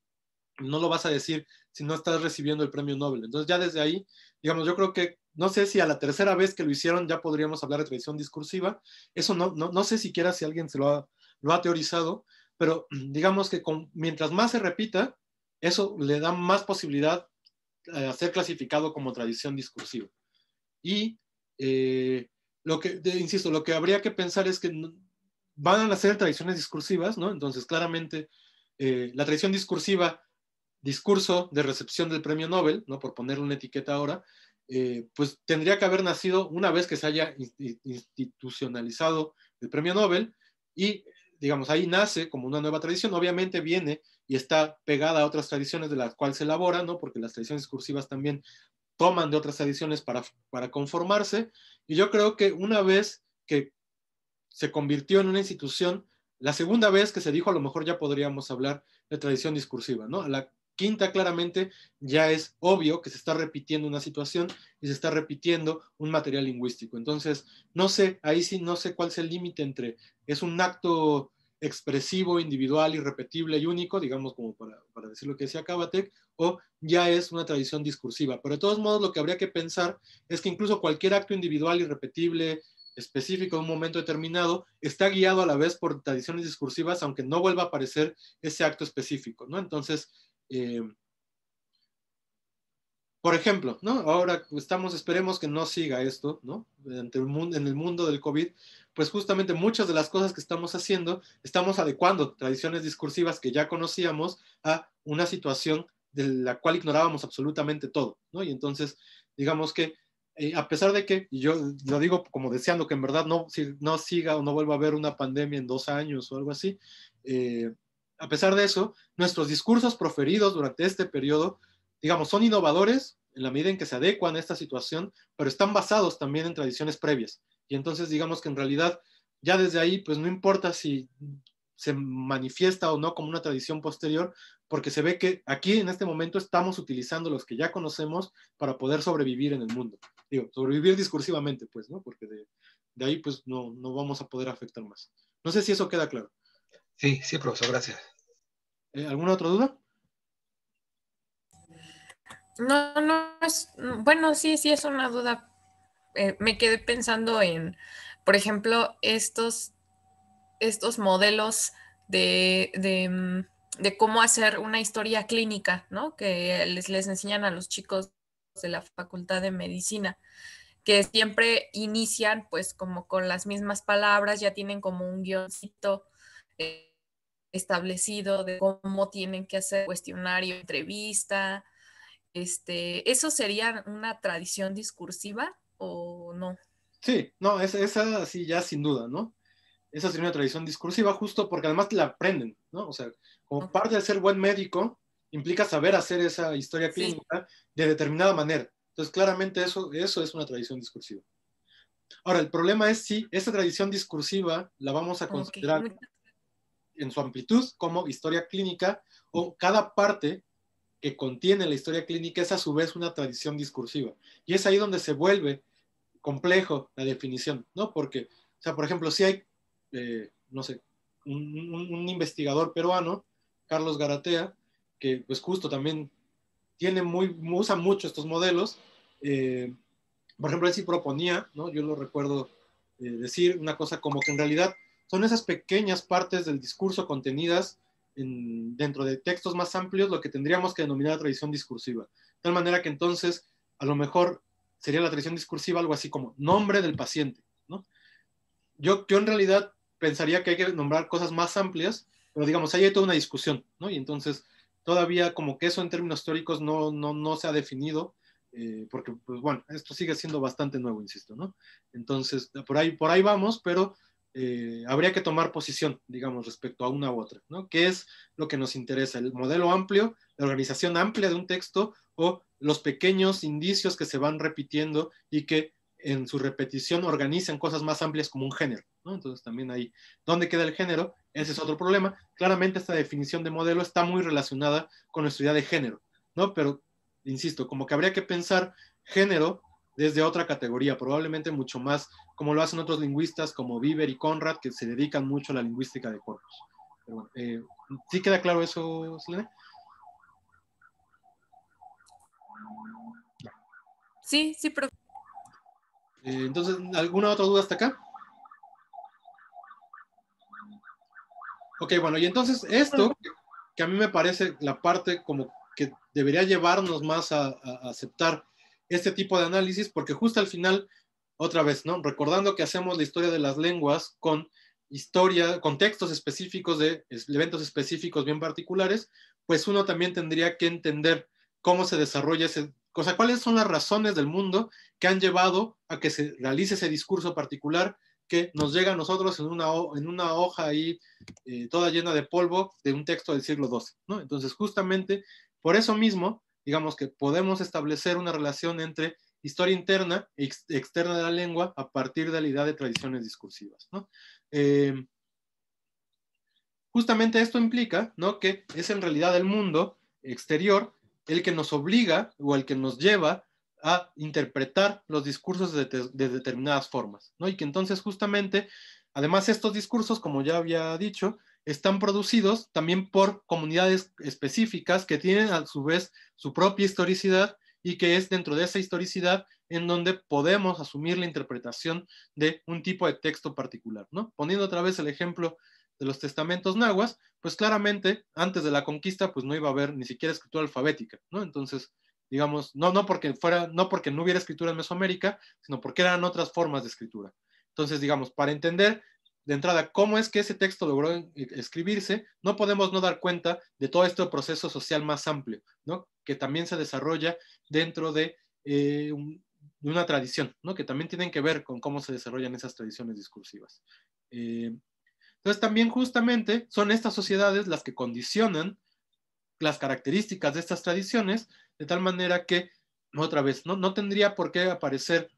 No lo vas a decir si no estás recibiendo el premio Nobel. Entonces ya desde ahí, digamos, yo creo que, no sé si a la tercera vez que lo hicieron ya podríamos hablar de tradición discursiva. Eso no sé siquiera si alguien se lo ha teorizado, pero digamos que mientras más se repita, eso le da más posibilidad a ser clasificado como tradición discursiva. Y insisto, lo que habría que pensar es que van a ser tradiciones discursivas, ¿no? Entonces, claramente, la tradición discursiva, discurso de recepción del premio Nobel, ¿no? Por ponerle una etiqueta ahora, pues tendría que haber nacido una vez que se haya institucionalizado el premio Nobel, y digamos, ahí nace como una nueva tradición. Obviamente viene y está pegada a otras tradiciones de las cuales se elabora, ¿no? Porque las tradiciones discursivas también toman de otras tradiciones para conformarse, y yo creo que una vez que se convirtió en una institución, la segunda vez que se dijo, a lo mejor ya podríamos hablar de tradición discursiva, ¿no? A la quinta, claramente, ya es obvio que se está repitiendo una situación y se está repitiendo un material lingüístico. Entonces, no sé, ahí sí no sé cuál es el límite entre, es un acto expresivo, individual, irrepetible y único, digamos, como para decir lo que decía Cavatek, o ya es una tradición discursiva. Pero de todos modos, lo que habría que pensar es que incluso cualquier acto individual, irrepetible, específico en un momento determinado, está guiado a la vez por tradiciones discursivas, aunque no vuelva a aparecer ese acto específico, ¿no? Entonces, por ejemplo, ¿no? Ahora esperemos que no siga esto, ¿no? En el mundo del COVID, pues justamente muchas de las cosas que estamos haciendo, estamos adecuando tradiciones discursivas que ya conocíamos a una situación de la cual ignorábamos absolutamente todo, ¿no? Y entonces, digamos que a pesar de que, y yo lo digo como deseando que en verdad no siga o no vuelva a haber una pandemia en 2 años o algo así, a pesar de eso, nuestros discursos proferidos durante este periodo, digamos, son innovadores en la medida en que se adecuan a esta situación, pero están basados también en tradiciones previas. Y entonces, digamos que en realidad, ya desde ahí, pues no importa si se manifiesta o no como una tradición posterior, porque se ve que aquí en este momento estamos utilizando los que ya conocemos para poder sobrevivir en el mundo. Digo, sobrevivir discursivamente, pues, ¿no? Porque de ahí, pues, no vamos a poder afectar más. No sé si eso queda claro. Sí, sí, profesor, gracias. ¿Alguna otra duda? No, no es, bueno, sí es una duda. Me quedé pensando en, por ejemplo, estos modelos de cómo hacer una historia clínica, ¿no? Que les enseñan a los chicos de la Facultad de Medicina, que siempre inician pues como con las mismas palabras, ya tienen como un guioncito establecido de cómo tienen que hacer cuestionario, entrevista. ¿Eso sería una tradición discursiva o no? Sí, no, esa sí, ya sin duda, ¿no? Esa sería una tradición discursiva justo porque además la aprenden, ¿no? O sea, como Okay. parte de ser buen médico, implica saber hacer esa historia Sí, clínica de determinada manera. Entonces, claramente eso es una tradición discursiva. Ahora, el problema es si esa tradición discursiva la vamos a ok. considerar en su amplitud como historia clínica o cada parte que contiene la historia clínica es a su vez una tradición discursiva. Y es ahí donde se vuelve complejo la definición, ¿no? Porque, o sea, por ejemplo, si hay, no sé, un investigador peruano, Carlos Garatea, que pues justo también usa mucho estos modelos. Por ejemplo, él sí proponía, ¿no? Yo lo recuerdo decir una cosa como que en realidad son esas pequeñas partes del discurso contenidas dentro de textos más amplios lo que tendríamos que denominar tradición discursiva. De tal manera que entonces a lo mejor sería la tradición discursiva algo así como nombre del paciente, ¿no? Yo en realidad pensaría que hay que nombrar cosas más amplias, pero digamos, ahí hay toda una discusión, ¿no? Y entonces todavía como que eso en términos teóricos no se ha definido, porque, pues bueno, esto sigue siendo bastante nuevo, insisto, ¿no? Entonces, por ahí vamos, pero habría que tomar posición, digamos, respecto a una u otra, ¿no? ¿Qué es lo que nos interesa? ¿El modelo amplio, la organización amplia de un texto o los pequeños indicios que se van repitiendo y que en su repetición organizan cosas más amplias como un género, ¿no? Entonces también ahí, ¿dónde queda el género? Ese es otro problema. Claramente esta definición de modelo está muy relacionada con nuestra idea de género, ¿no? Pero, insisto, como que habría que pensar género desde otra categoría, probablemente mucho más como lo hacen otros lingüistas como Bieber y Conrad, que se dedican mucho a la lingüística de corpus. Pero bueno, ¿sí queda claro eso, Selene? sí, pero Entonces, ¿alguna otra duda hasta acá? Ok, bueno, y entonces esto, que a mí me parece la parte como que debería llevarnos más a aceptar este tipo de análisis, porque justo al final, otra vez, ¿no? Recordando que hacemos la historia de las lenguas con textos específicos de eventos específicos bien particulares, pues uno también tendría que entender cómo se desarrolla o sea, cuáles son las razones del mundo que han llevado a que se realice ese discurso particular que nos llega a nosotros en una hoja ahí toda llena de polvo de un texto del siglo XII, ¿no? Entonces, justamente por eso mismo, digamos que podemos establecer una relación entre historia interna e externa de la lengua a partir de la idea de tradiciones discursivas, ¿no? Justamente esto implica, ¿no? Que es en realidad el mundo exterior el que nos obliga o el que nos lleva a interpretar los discursos de determinadas formas, ¿no? Y que entonces justamente, además estos discursos, como ya había dicho, están producidos también por comunidades específicas que tienen a su vez su propia historicidad y que es dentro de esa historicidad en donde podemos asumir la interpretación de un tipo de texto particular, ¿no? Poniendo otra vez el ejemplo de los testamentos nahuas, pues claramente antes de la conquista pues no iba a haber ni siquiera escritura alfabética, ¿no? Entonces, digamos, no porque no hubiera escritura en Mesoamérica, sino porque eran otras formas de escritura. Entonces, digamos, para entender de entrada cómo es que ese texto logró escribirse, no podemos no dar cuenta de todo este proceso social más amplio, ¿no? Que también se desarrolla dentro de una tradición, ¿no? Que también tienen que ver con cómo se desarrollan esas tradiciones discursivas. Entonces también justamente son estas sociedades las que condicionan las características de estas tradiciones, de tal manera que, otra vez, no tendría por qué aparecer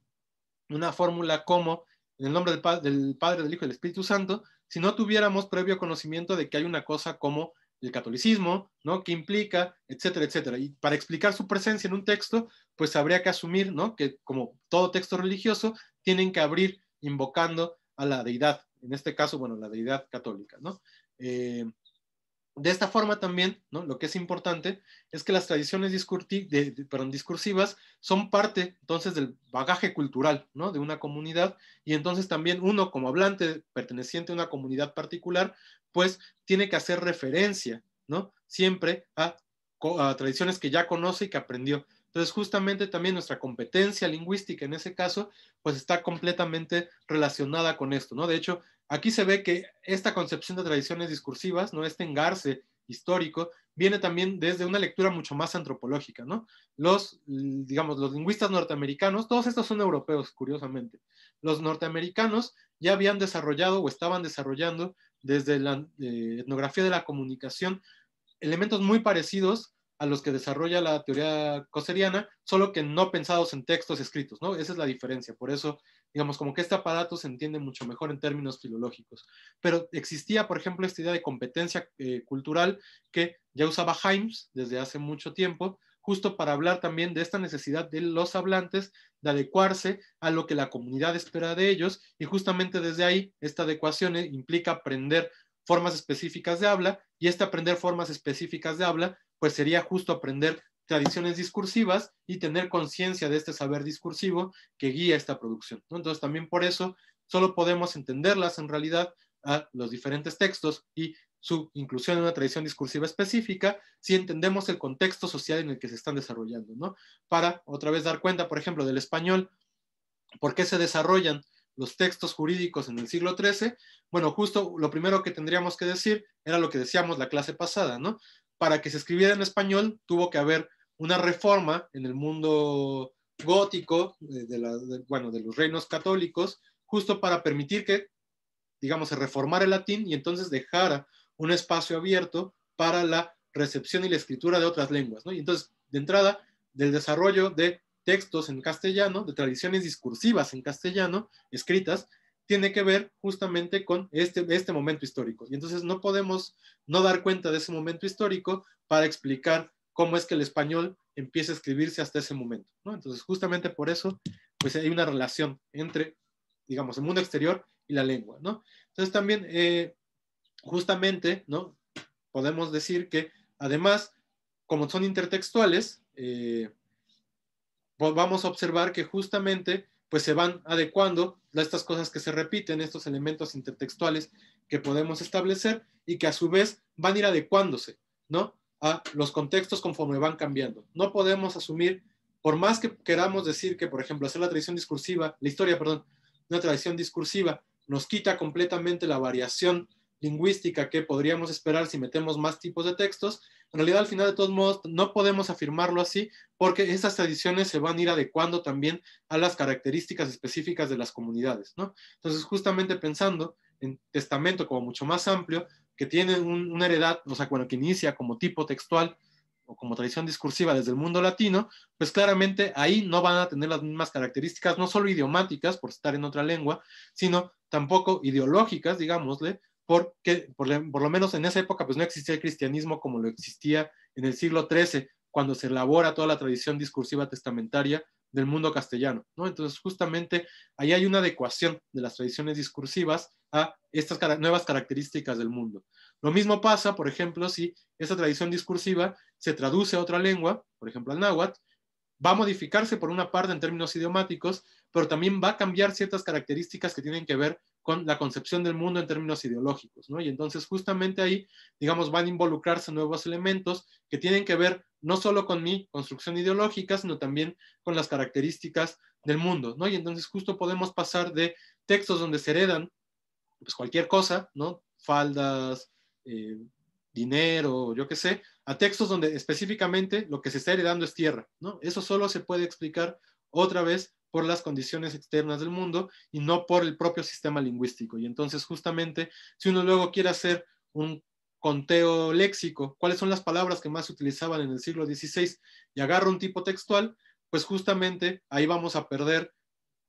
una fórmula como en el nombre del Padre, del Hijo y del Espíritu Santo, si no tuviéramos previo conocimiento de que hay una cosa como el catolicismo, ¿no? Que implica, etcétera, etcétera. Y para explicar su presencia en un texto, pues habría que asumir, ¿no? Que como todo texto religioso, tienen que abrir invocando a la deidad, en este caso, bueno, la deidad católica, ¿no? De esta forma también, ¿no? Lo que es importante es que las tradiciones discursivas son parte entonces del bagaje cultural, ¿no? De una comunidad, y entonces también uno como hablante perteneciente a una comunidad particular, pues tiene que hacer referencia, ¿no? Siempre a tradiciones que ya conoce y que aprendió. Entonces justamente también nuestra competencia lingüística en ese caso, pues está completamente relacionada con esto, ¿no? De hecho, aquí se ve que esta concepción de tradiciones discursivas, ¿no? Este engarce histórico, viene también desde una lectura mucho más antropológica, ¿no? Digamos, los lingüistas norteamericanos, todos estos son europeos, curiosamente. Los norteamericanos ya habían desarrollado o estaban desarrollando desde la etnografía de la comunicación elementos muy parecidos a los que desarrolla la teoría cosseriana, solo que no pensados en textos escritos, ¿no? Esa es la diferencia. Por eso, digamos, como que este aparato se entiende mucho mejor en términos filológicos. Pero existía, por ejemplo, esta idea de competencia cultural que ya usaba Hymes desde hace mucho tiempo, justo para hablar también de esta necesidad de los hablantes de adecuarse a lo que la comunidad espera de ellos, y justamente desde ahí esta adecuación implica aprender formas específicas de habla, y este aprender formas específicas de habla pues sería justo aprender tradiciones discursivas y tener conciencia de este saber discursivo que guía esta producción, ¿no? Entonces también por eso solo podemos entenderlas en realidad a los diferentes textos y su inclusión en una tradición discursiva específica si entendemos el contexto social en el que se están desarrollando, ¿no? Para otra vez dar cuenta, por ejemplo, del español, ¿por qué se desarrollan los textos jurídicos en el siglo XIII? Bueno, justo lo primero que tendríamos que decir era lo que decíamos la clase pasada, ¿no? Para que se escribiera en español tuvo que haber una reforma en el mundo gótico de los reinos católicos, justo para permitir que, digamos, se reformara el latín y entonces dejara un espacio abierto para la recepción y la escritura de otras lenguas, ¿no? Y entonces, de entrada, del desarrollo de textos en castellano, de tradiciones discursivas en castellano, escritas, tiene que ver justamente con este momento histórico. Y entonces no podemos no dar cuenta de ese momento histórico para explicar cómo es que el español empieza a escribirse hasta ese momento, ¿no? Entonces justamente por eso pues hay una relación entre, digamos, el mundo exterior y la lengua, ¿no? Entonces también justamente, ¿no? Podemos decir que además, como son intertextuales, vamos a observar que justamente pues se van adecuando a estas cosas que se repiten, estos elementos intertextuales que podemos establecer y que a su vez van a ir adecuándose, ¿no? A los contextos conforme van cambiando. No podemos asumir, por más que queramos decir que, por ejemplo, hacer la historia, una tradición discursiva nos quita completamente la variación lingüística que podríamos esperar si metemos más tipos de textos, en realidad al final de todos modos no podemos afirmarlo así, porque esas tradiciones se van a ir adecuando también a las características específicas de las comunidades, ¿no? Entonces justamente pensando en testamento como mucho más amplio, que tiene una heredad, o sea, bueno, que inicia como tipo textual o como tradición discursiva desde el mundo latino, pues claramente ahí no van a tener las mismas características, no solo idiomáticas por estar en otra lengua, sino tampoco ideológicas, digámosle, porque por lo menos en esa época pues no existía el cristianismo como lo existía en el siglo XIII, cuando se elabora toda la tradición discursiva testamentaria del mundo castellano, ¿no? Entonces justamente ahí hay una adecuación de las tradiciones discursivas a estas nuevas características del mundo. Lo mismo pasa, por ejemplo, si esa tradición discursiva se traduce a otra lengua, por ejemplo al náhuatl, va a modificarse por una parte en términos idiomáticos, pero también va a cambiar ciertas características que tienen que ver con la concepción del mundo en términos ideológicos, ¿no? Y entonces justamente ahí, digamos, van a involucrarse nuevos elementos que tienen que ver no solo con mi construcción ideológica, sino también con las características del mundo, ¿no? Y entonces justo podemos pasar de textos donde se heredan pues cualquier cosa, ¿no? Faldas, dinero, yo qué sé, a textos donde específicamente lo que se está heredando es tierra, ¿no? Eso solo se puede explicar otra vez por las condiciones externas del mundo y no por el propio sistema lingüístico. Y entonces justamente si uno luego quiere hacer un conteo léxico, cuáles son las palabras que más se utilizaban en el siglo XVI y agarra un tipo textual, pues justamente ahí vamos a perder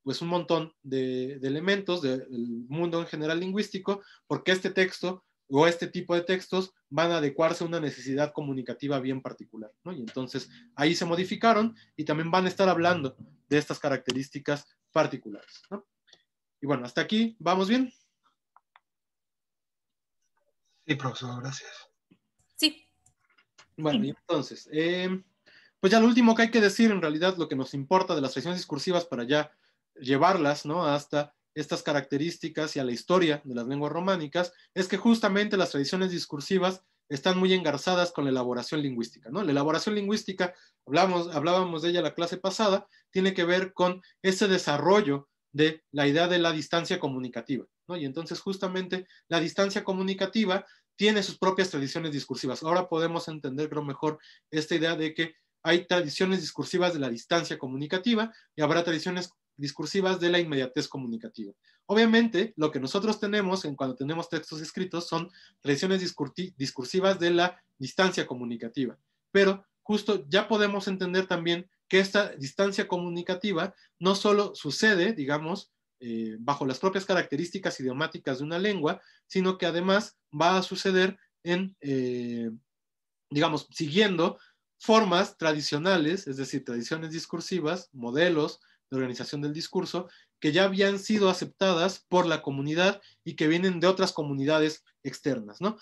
pues un montón de elementos del mundo en general lingüístico, porque este texto o este tipo de textos van a adecuarse a una necesidad comunicativa bien particular, ¿no? Y entonces ahí se modificaron y también van a estar hablando de estas características particulares, ¿no? Y bueno, hasta aquí, ¿vamos bien? Sí, profesor, gracias. Sí. Bueno, y entonces, pues ya lo último que hay que decir, en realidad, lo que nos importa de las tradiciones discursivas para ya llevarlas, ¿no?, hasta estas características y a la historia de las lenguas románicas, es que justamente las tradiciones discursivas están muy engarzadas con la elaboración lingüística, ¿no? La elaboración lingüística, hablábamos de ella la clase pasada, tiene que ver con ese desarrollo de la idea de la distancia comunicativa, ¿no? Y entonces justamente la distancia comunicativa tiene sus propias tradiciones discursivas. Ahora podemos entender, creo, mejor esta idea de que hay tradiciones discursivas de la distancia comunicativa y habrá tradiciones discursivas de la inmediatez comunicativa. Obviamente, lo que nosotros tenemos cuando tenemos textos escritos son tradiciones discursivas de la distancia comunicativa, pero justo ya podemos entender también que esta distancia comunicativa no solo sucede, digamos, bajo las propias características idiomáticas de una lengua, sino que además va a suceder en, digamos, siguiendo formas tradicionales, es decir, tradiciones discursivas, modelos de organización del discurso, que ya habían sido aceptadas por la comunidad y que vienen de otras comunidades externas, ¿no?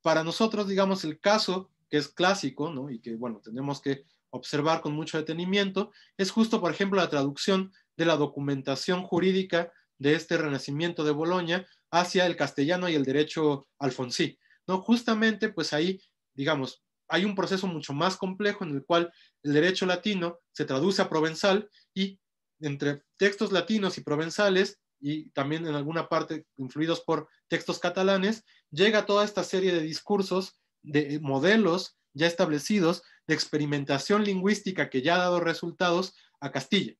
Para nosotros, digamos, el caso que es clásico, ¿no?, y que, bueno, tenemos que observar con mucho detenimiento, es justo, por ejemplo, la traducción de la documentación jurídica de este renacimiento de Boloña hacia el castellano y el derecho alfonsí, ¿no? Justamente, pues ahí, digamos, hay un proceso mucho más complejo en el cual el derecho latino se traduce a provenzal y entre textos latinos y provenzales, y también en alguna parte influidos por textos catalanes, llega toda esta serie de discursos, de modelos ya establecidos, de experimentación lingüística que ya ha dado resultados a Castilla.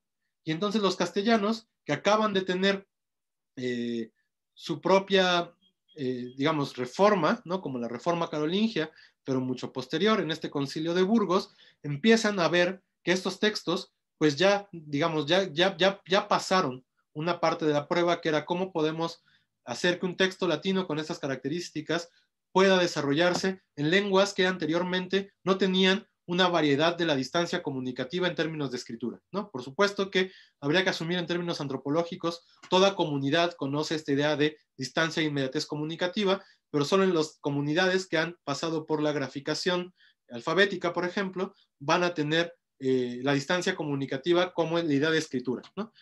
Y entonces los castellanos, que acaban de tener su propia, digamos, reforma, ¿no?, como la reforma carolingia, pero mucho posterior, en este concilio de Burgos, empiezan a ver que estos textos, pues ya, digamos, ya pasaron una parte de la prueba, que era cómo podemos hacer que un texto latino con estas características pueda desarrollarse en lenguas que anteriormente no tenían una variedad de la distancia comunicativa en términos de escritura, ¿no? Por supuesto que habría que asumir en términos antropológicos, toda comunidad conoce esta idea de distancia e inmediatez comunicativa, pero solo en las comunidades que han pasado por la graficación alfabética, por ejemplo, van a tener la distancia comunicativa como la idea de escritura, ¿no?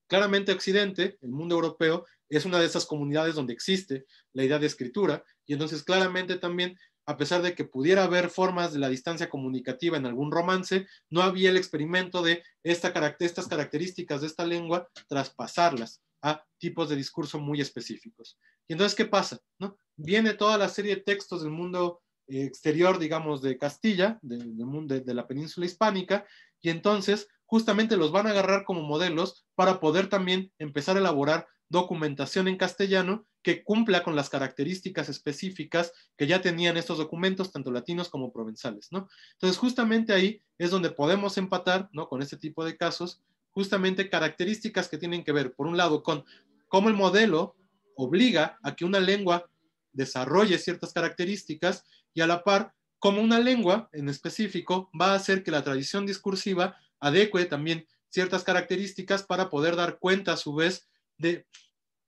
Claramente Occidente, el mundo europeo, es una de esas comunidades donde existe la idea de escritura, y entonces claramente también, a pesar de que pudiera haber formas de la distancia comunicativa en algún romance, no había el experimento de estas características de esta lengua, traspasarlas a tipos de discurso muy específicos. Y entonces, ¿qué pasa?, ¿no? Viene toda la serie de textos del mundo exterior, digamos, de Castilla, de la península hispánica, y entonces justamente los van a agarrar como modelos para poder también empezar a elaborar documentación en castellano que cumpla con las características específicas que ya tenían estos documentos, tanto latinos como provenzales, ¿no? Entonces, justamente ahí es donde podemos empatar, ¿no?, con este tipo de casos, justamente características que tienen que ver, por un lado, con cómo el modelo obliga a que una lengua desarrolle ciertas características, y a la par, cómo una lengua en específico va a hacer que la tradición discursiva adecue también ciertas características para poder dar cuenta a su vez de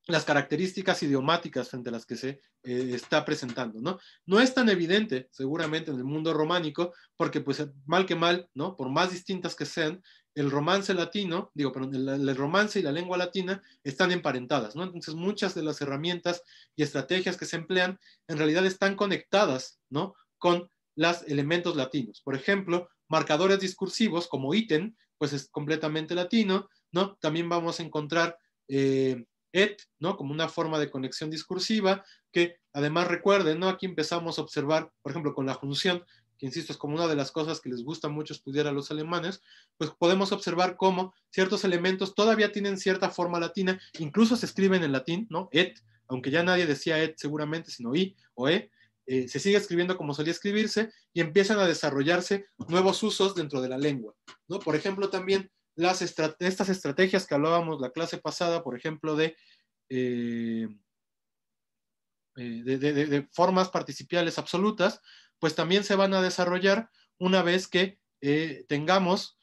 las características idiomáticas frente a las que se está presentando, ¿no? No es tan evidente, seguramente, en el mundo románico, porque pues mal que mal, ¿no?, por más distintas que sean, el romance latino, el romance y la lengua latina están emparentadas, ¿no? Entonces muchas de las herramientas y estrategias que se emplean en realidad están conectadas, ¿no?, con los elementos latinos. Por ejemplo, marcadores discursivos como ítem, pues es completamente latino, ¿no? También vamos a encontrar et, ¿no?, como una forma de conexión discursiva, que además recuerden, ¿no?, aquí empezamos a observar, por ejemplo, con la junción, que insisto, es como una de las cosas que les gusta mucho estudiar a los alemanes, pues podemos observar cómo ciertos elementos todavía tienen cierta forma latina, incluso se escriben en latín, ¿no?, et, aunque ya nadie decía et seguramente, sino i o se sigue escribiendo como solía escribirse, y empiezan a desarrollarse nuevos usos dentro de la lengua, ¿no? Por ejemplo, también estas estrategias que hablábamos la clase pasada, por ejemplo, de formas participiales absolutas, pues también se van a desarrollar una vez que tengamos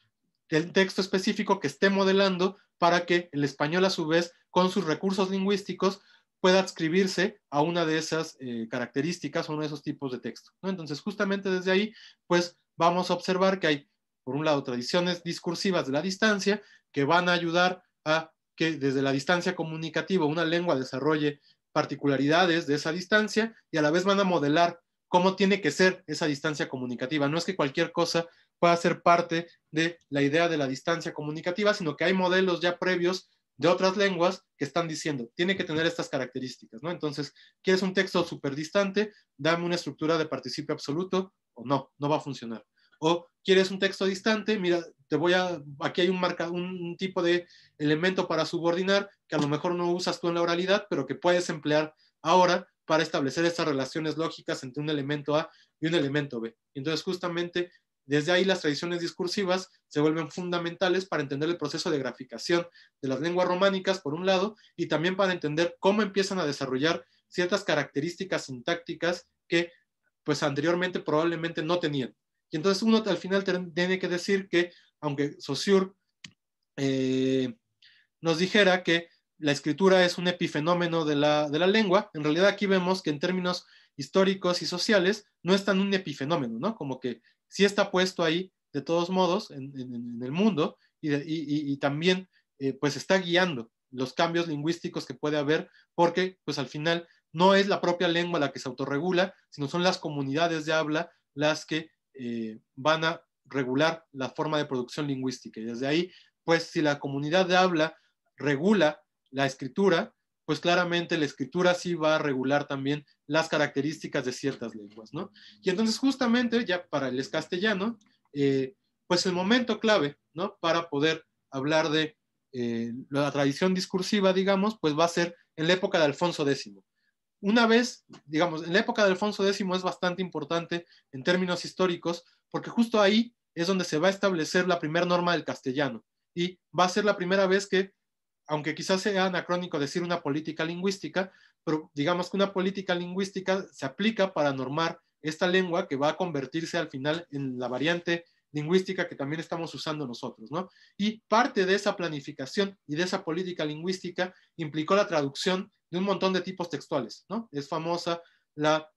el texto específico que esté modelando para que el español, a su vez, con sus recursos lingüísticos, pueda adscribirse a una de esas características o uno de esos tipos de texto, ¿no? Entonces, justamente desde ahí, pues vamos a observar que hay, por un lado, tradiciones discursivas de la distancia que van a ayudar a que desde la distancia comunicativa una lengua desarrolle particularidades de esa distancia y a la vez van a modelar cómo tiene que ser esa distancia comunicativa. No es que cualquier cosa pueda ser parte de la idea de la distancia comunicativa, sino que hay modelos ya previos de otras lenguas que están diciendo, tiene que tener estas características, ¿no? Entonces, ¿quieres un texto súper distante? Dame una estructura de participio absoluto, o no, no va a funcionar. O, ¿quieres un texto distante? Mira, aquí hay un tipo de elemento para subordinar que a lo mejor no usas tú en la oralidad, pero que puedes emplear ahora para establecer estas relaciones lógicas entre un elemento A y un elemento B. Entonces, justamente, desde ahí las tradiciones discursivas se vuelven fundamentales para entender el proceso de graficación de las lenguas románicas, por un lado, y también para entender cómo empiezan a desarrollar ciertas características sintácticas que pues anteriormente probablemente no tenían. Y entonces uno al final tiene que decir que, aunque Saussure nos dijera que la escritura es un epifenómeno de la lengua, en realidad aquí vemos que en términos históricos y sociales no es tan un epifenómeno, ¿no? Como que sí está puesto ahí de todos modos en el mundo y también pues está guiando los cambios lingüísticos que puede haber porque pues al final no es la propia lengua la que se autorregula, sino son las comunidades de habla las que van a regular la forma de producción lingüística. Y desde ahí, pues si la comunidad de habla regula la escritura, pues claramente la escritura sí va a regular también las características de ciertas lenguas, ¿no? Y entonces justamente ya para el castellano, pues el momento clave, ¿no? Para poder hablar de la tradición discursiva, digamos, pues va a ser en la época de Alfonso X. Una vez, digamos, en la época de Alfonso X es bastante importante en términos históricos, porque justo ahí es donde se va a establecer la primera norma del castellano. Y va a ser la primera vez que, aunque quizás sea anacrónico decir una política lingüística, pero digamos que una política lingüística se aplica para normar esta lengua que va a convertirse al final en la variante lingüística que también estamos usando nosotros, ¿no? Y parte de esa planificación y de esa política lingüística implicó la traducción de un montón de tipos textuales, ¿no? Es famosa la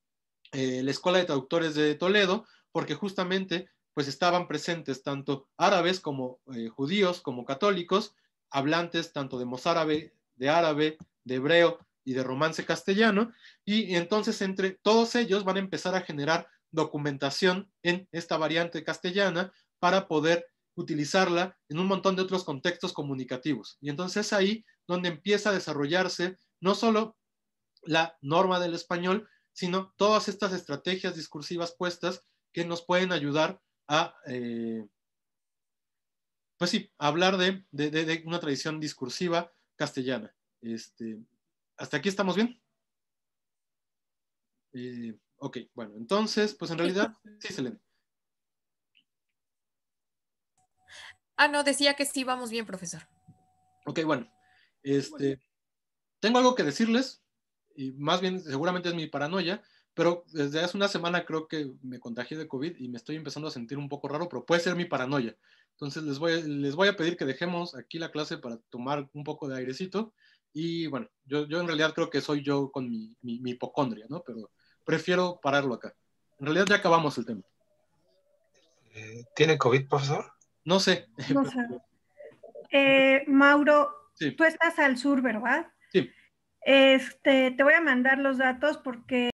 Escuela de Traductores de Toledo, porque justamente pues estaban presentes tanto árabes como judíos, como católicos, hablantes tanto de mozárabe, de árabe, de hebreo y de romance castellano, y entonces entre todos ellos van a empezar a generar documentación en esta variante castellana para poder utilizarla en un montón de otros contextos comunicativos. Y entonces es ahí donde empieza a desarrollarse no solo la norma del español, sino todas estas estrategias discursivas puestas que nos pueden ayudar a, pues sí, a hablar de una tradición discursiva castellana. ¿Hasta aquí estamos bien? Ok, bueno, entonces, pues en realidad, sí, Selene. No, decía que sí, vamos bien, profesor. Ok, bueno, tengo algo que decirles, y más bien seguramente es mi paranoia, pero desde hace una semana creo que me contagié de COVID y me estoy empezando a sentir un poco raro, pero puede ser mi paranoia. Entonces les voy a pedir que dejemos aquí la clase para tomar un poco de airecito. Y bueno, yo en realidad creo que soy yo con mi hipocondria, ¿no? Pero prefiero pararlo acá. En realidad ya acabamos el tema. ¿Tiene COVID, profesor? No sé. No sé. Mauro, Sí. tú estás al sur, ¿verdad? Sí. Te voy a mandar los datos porque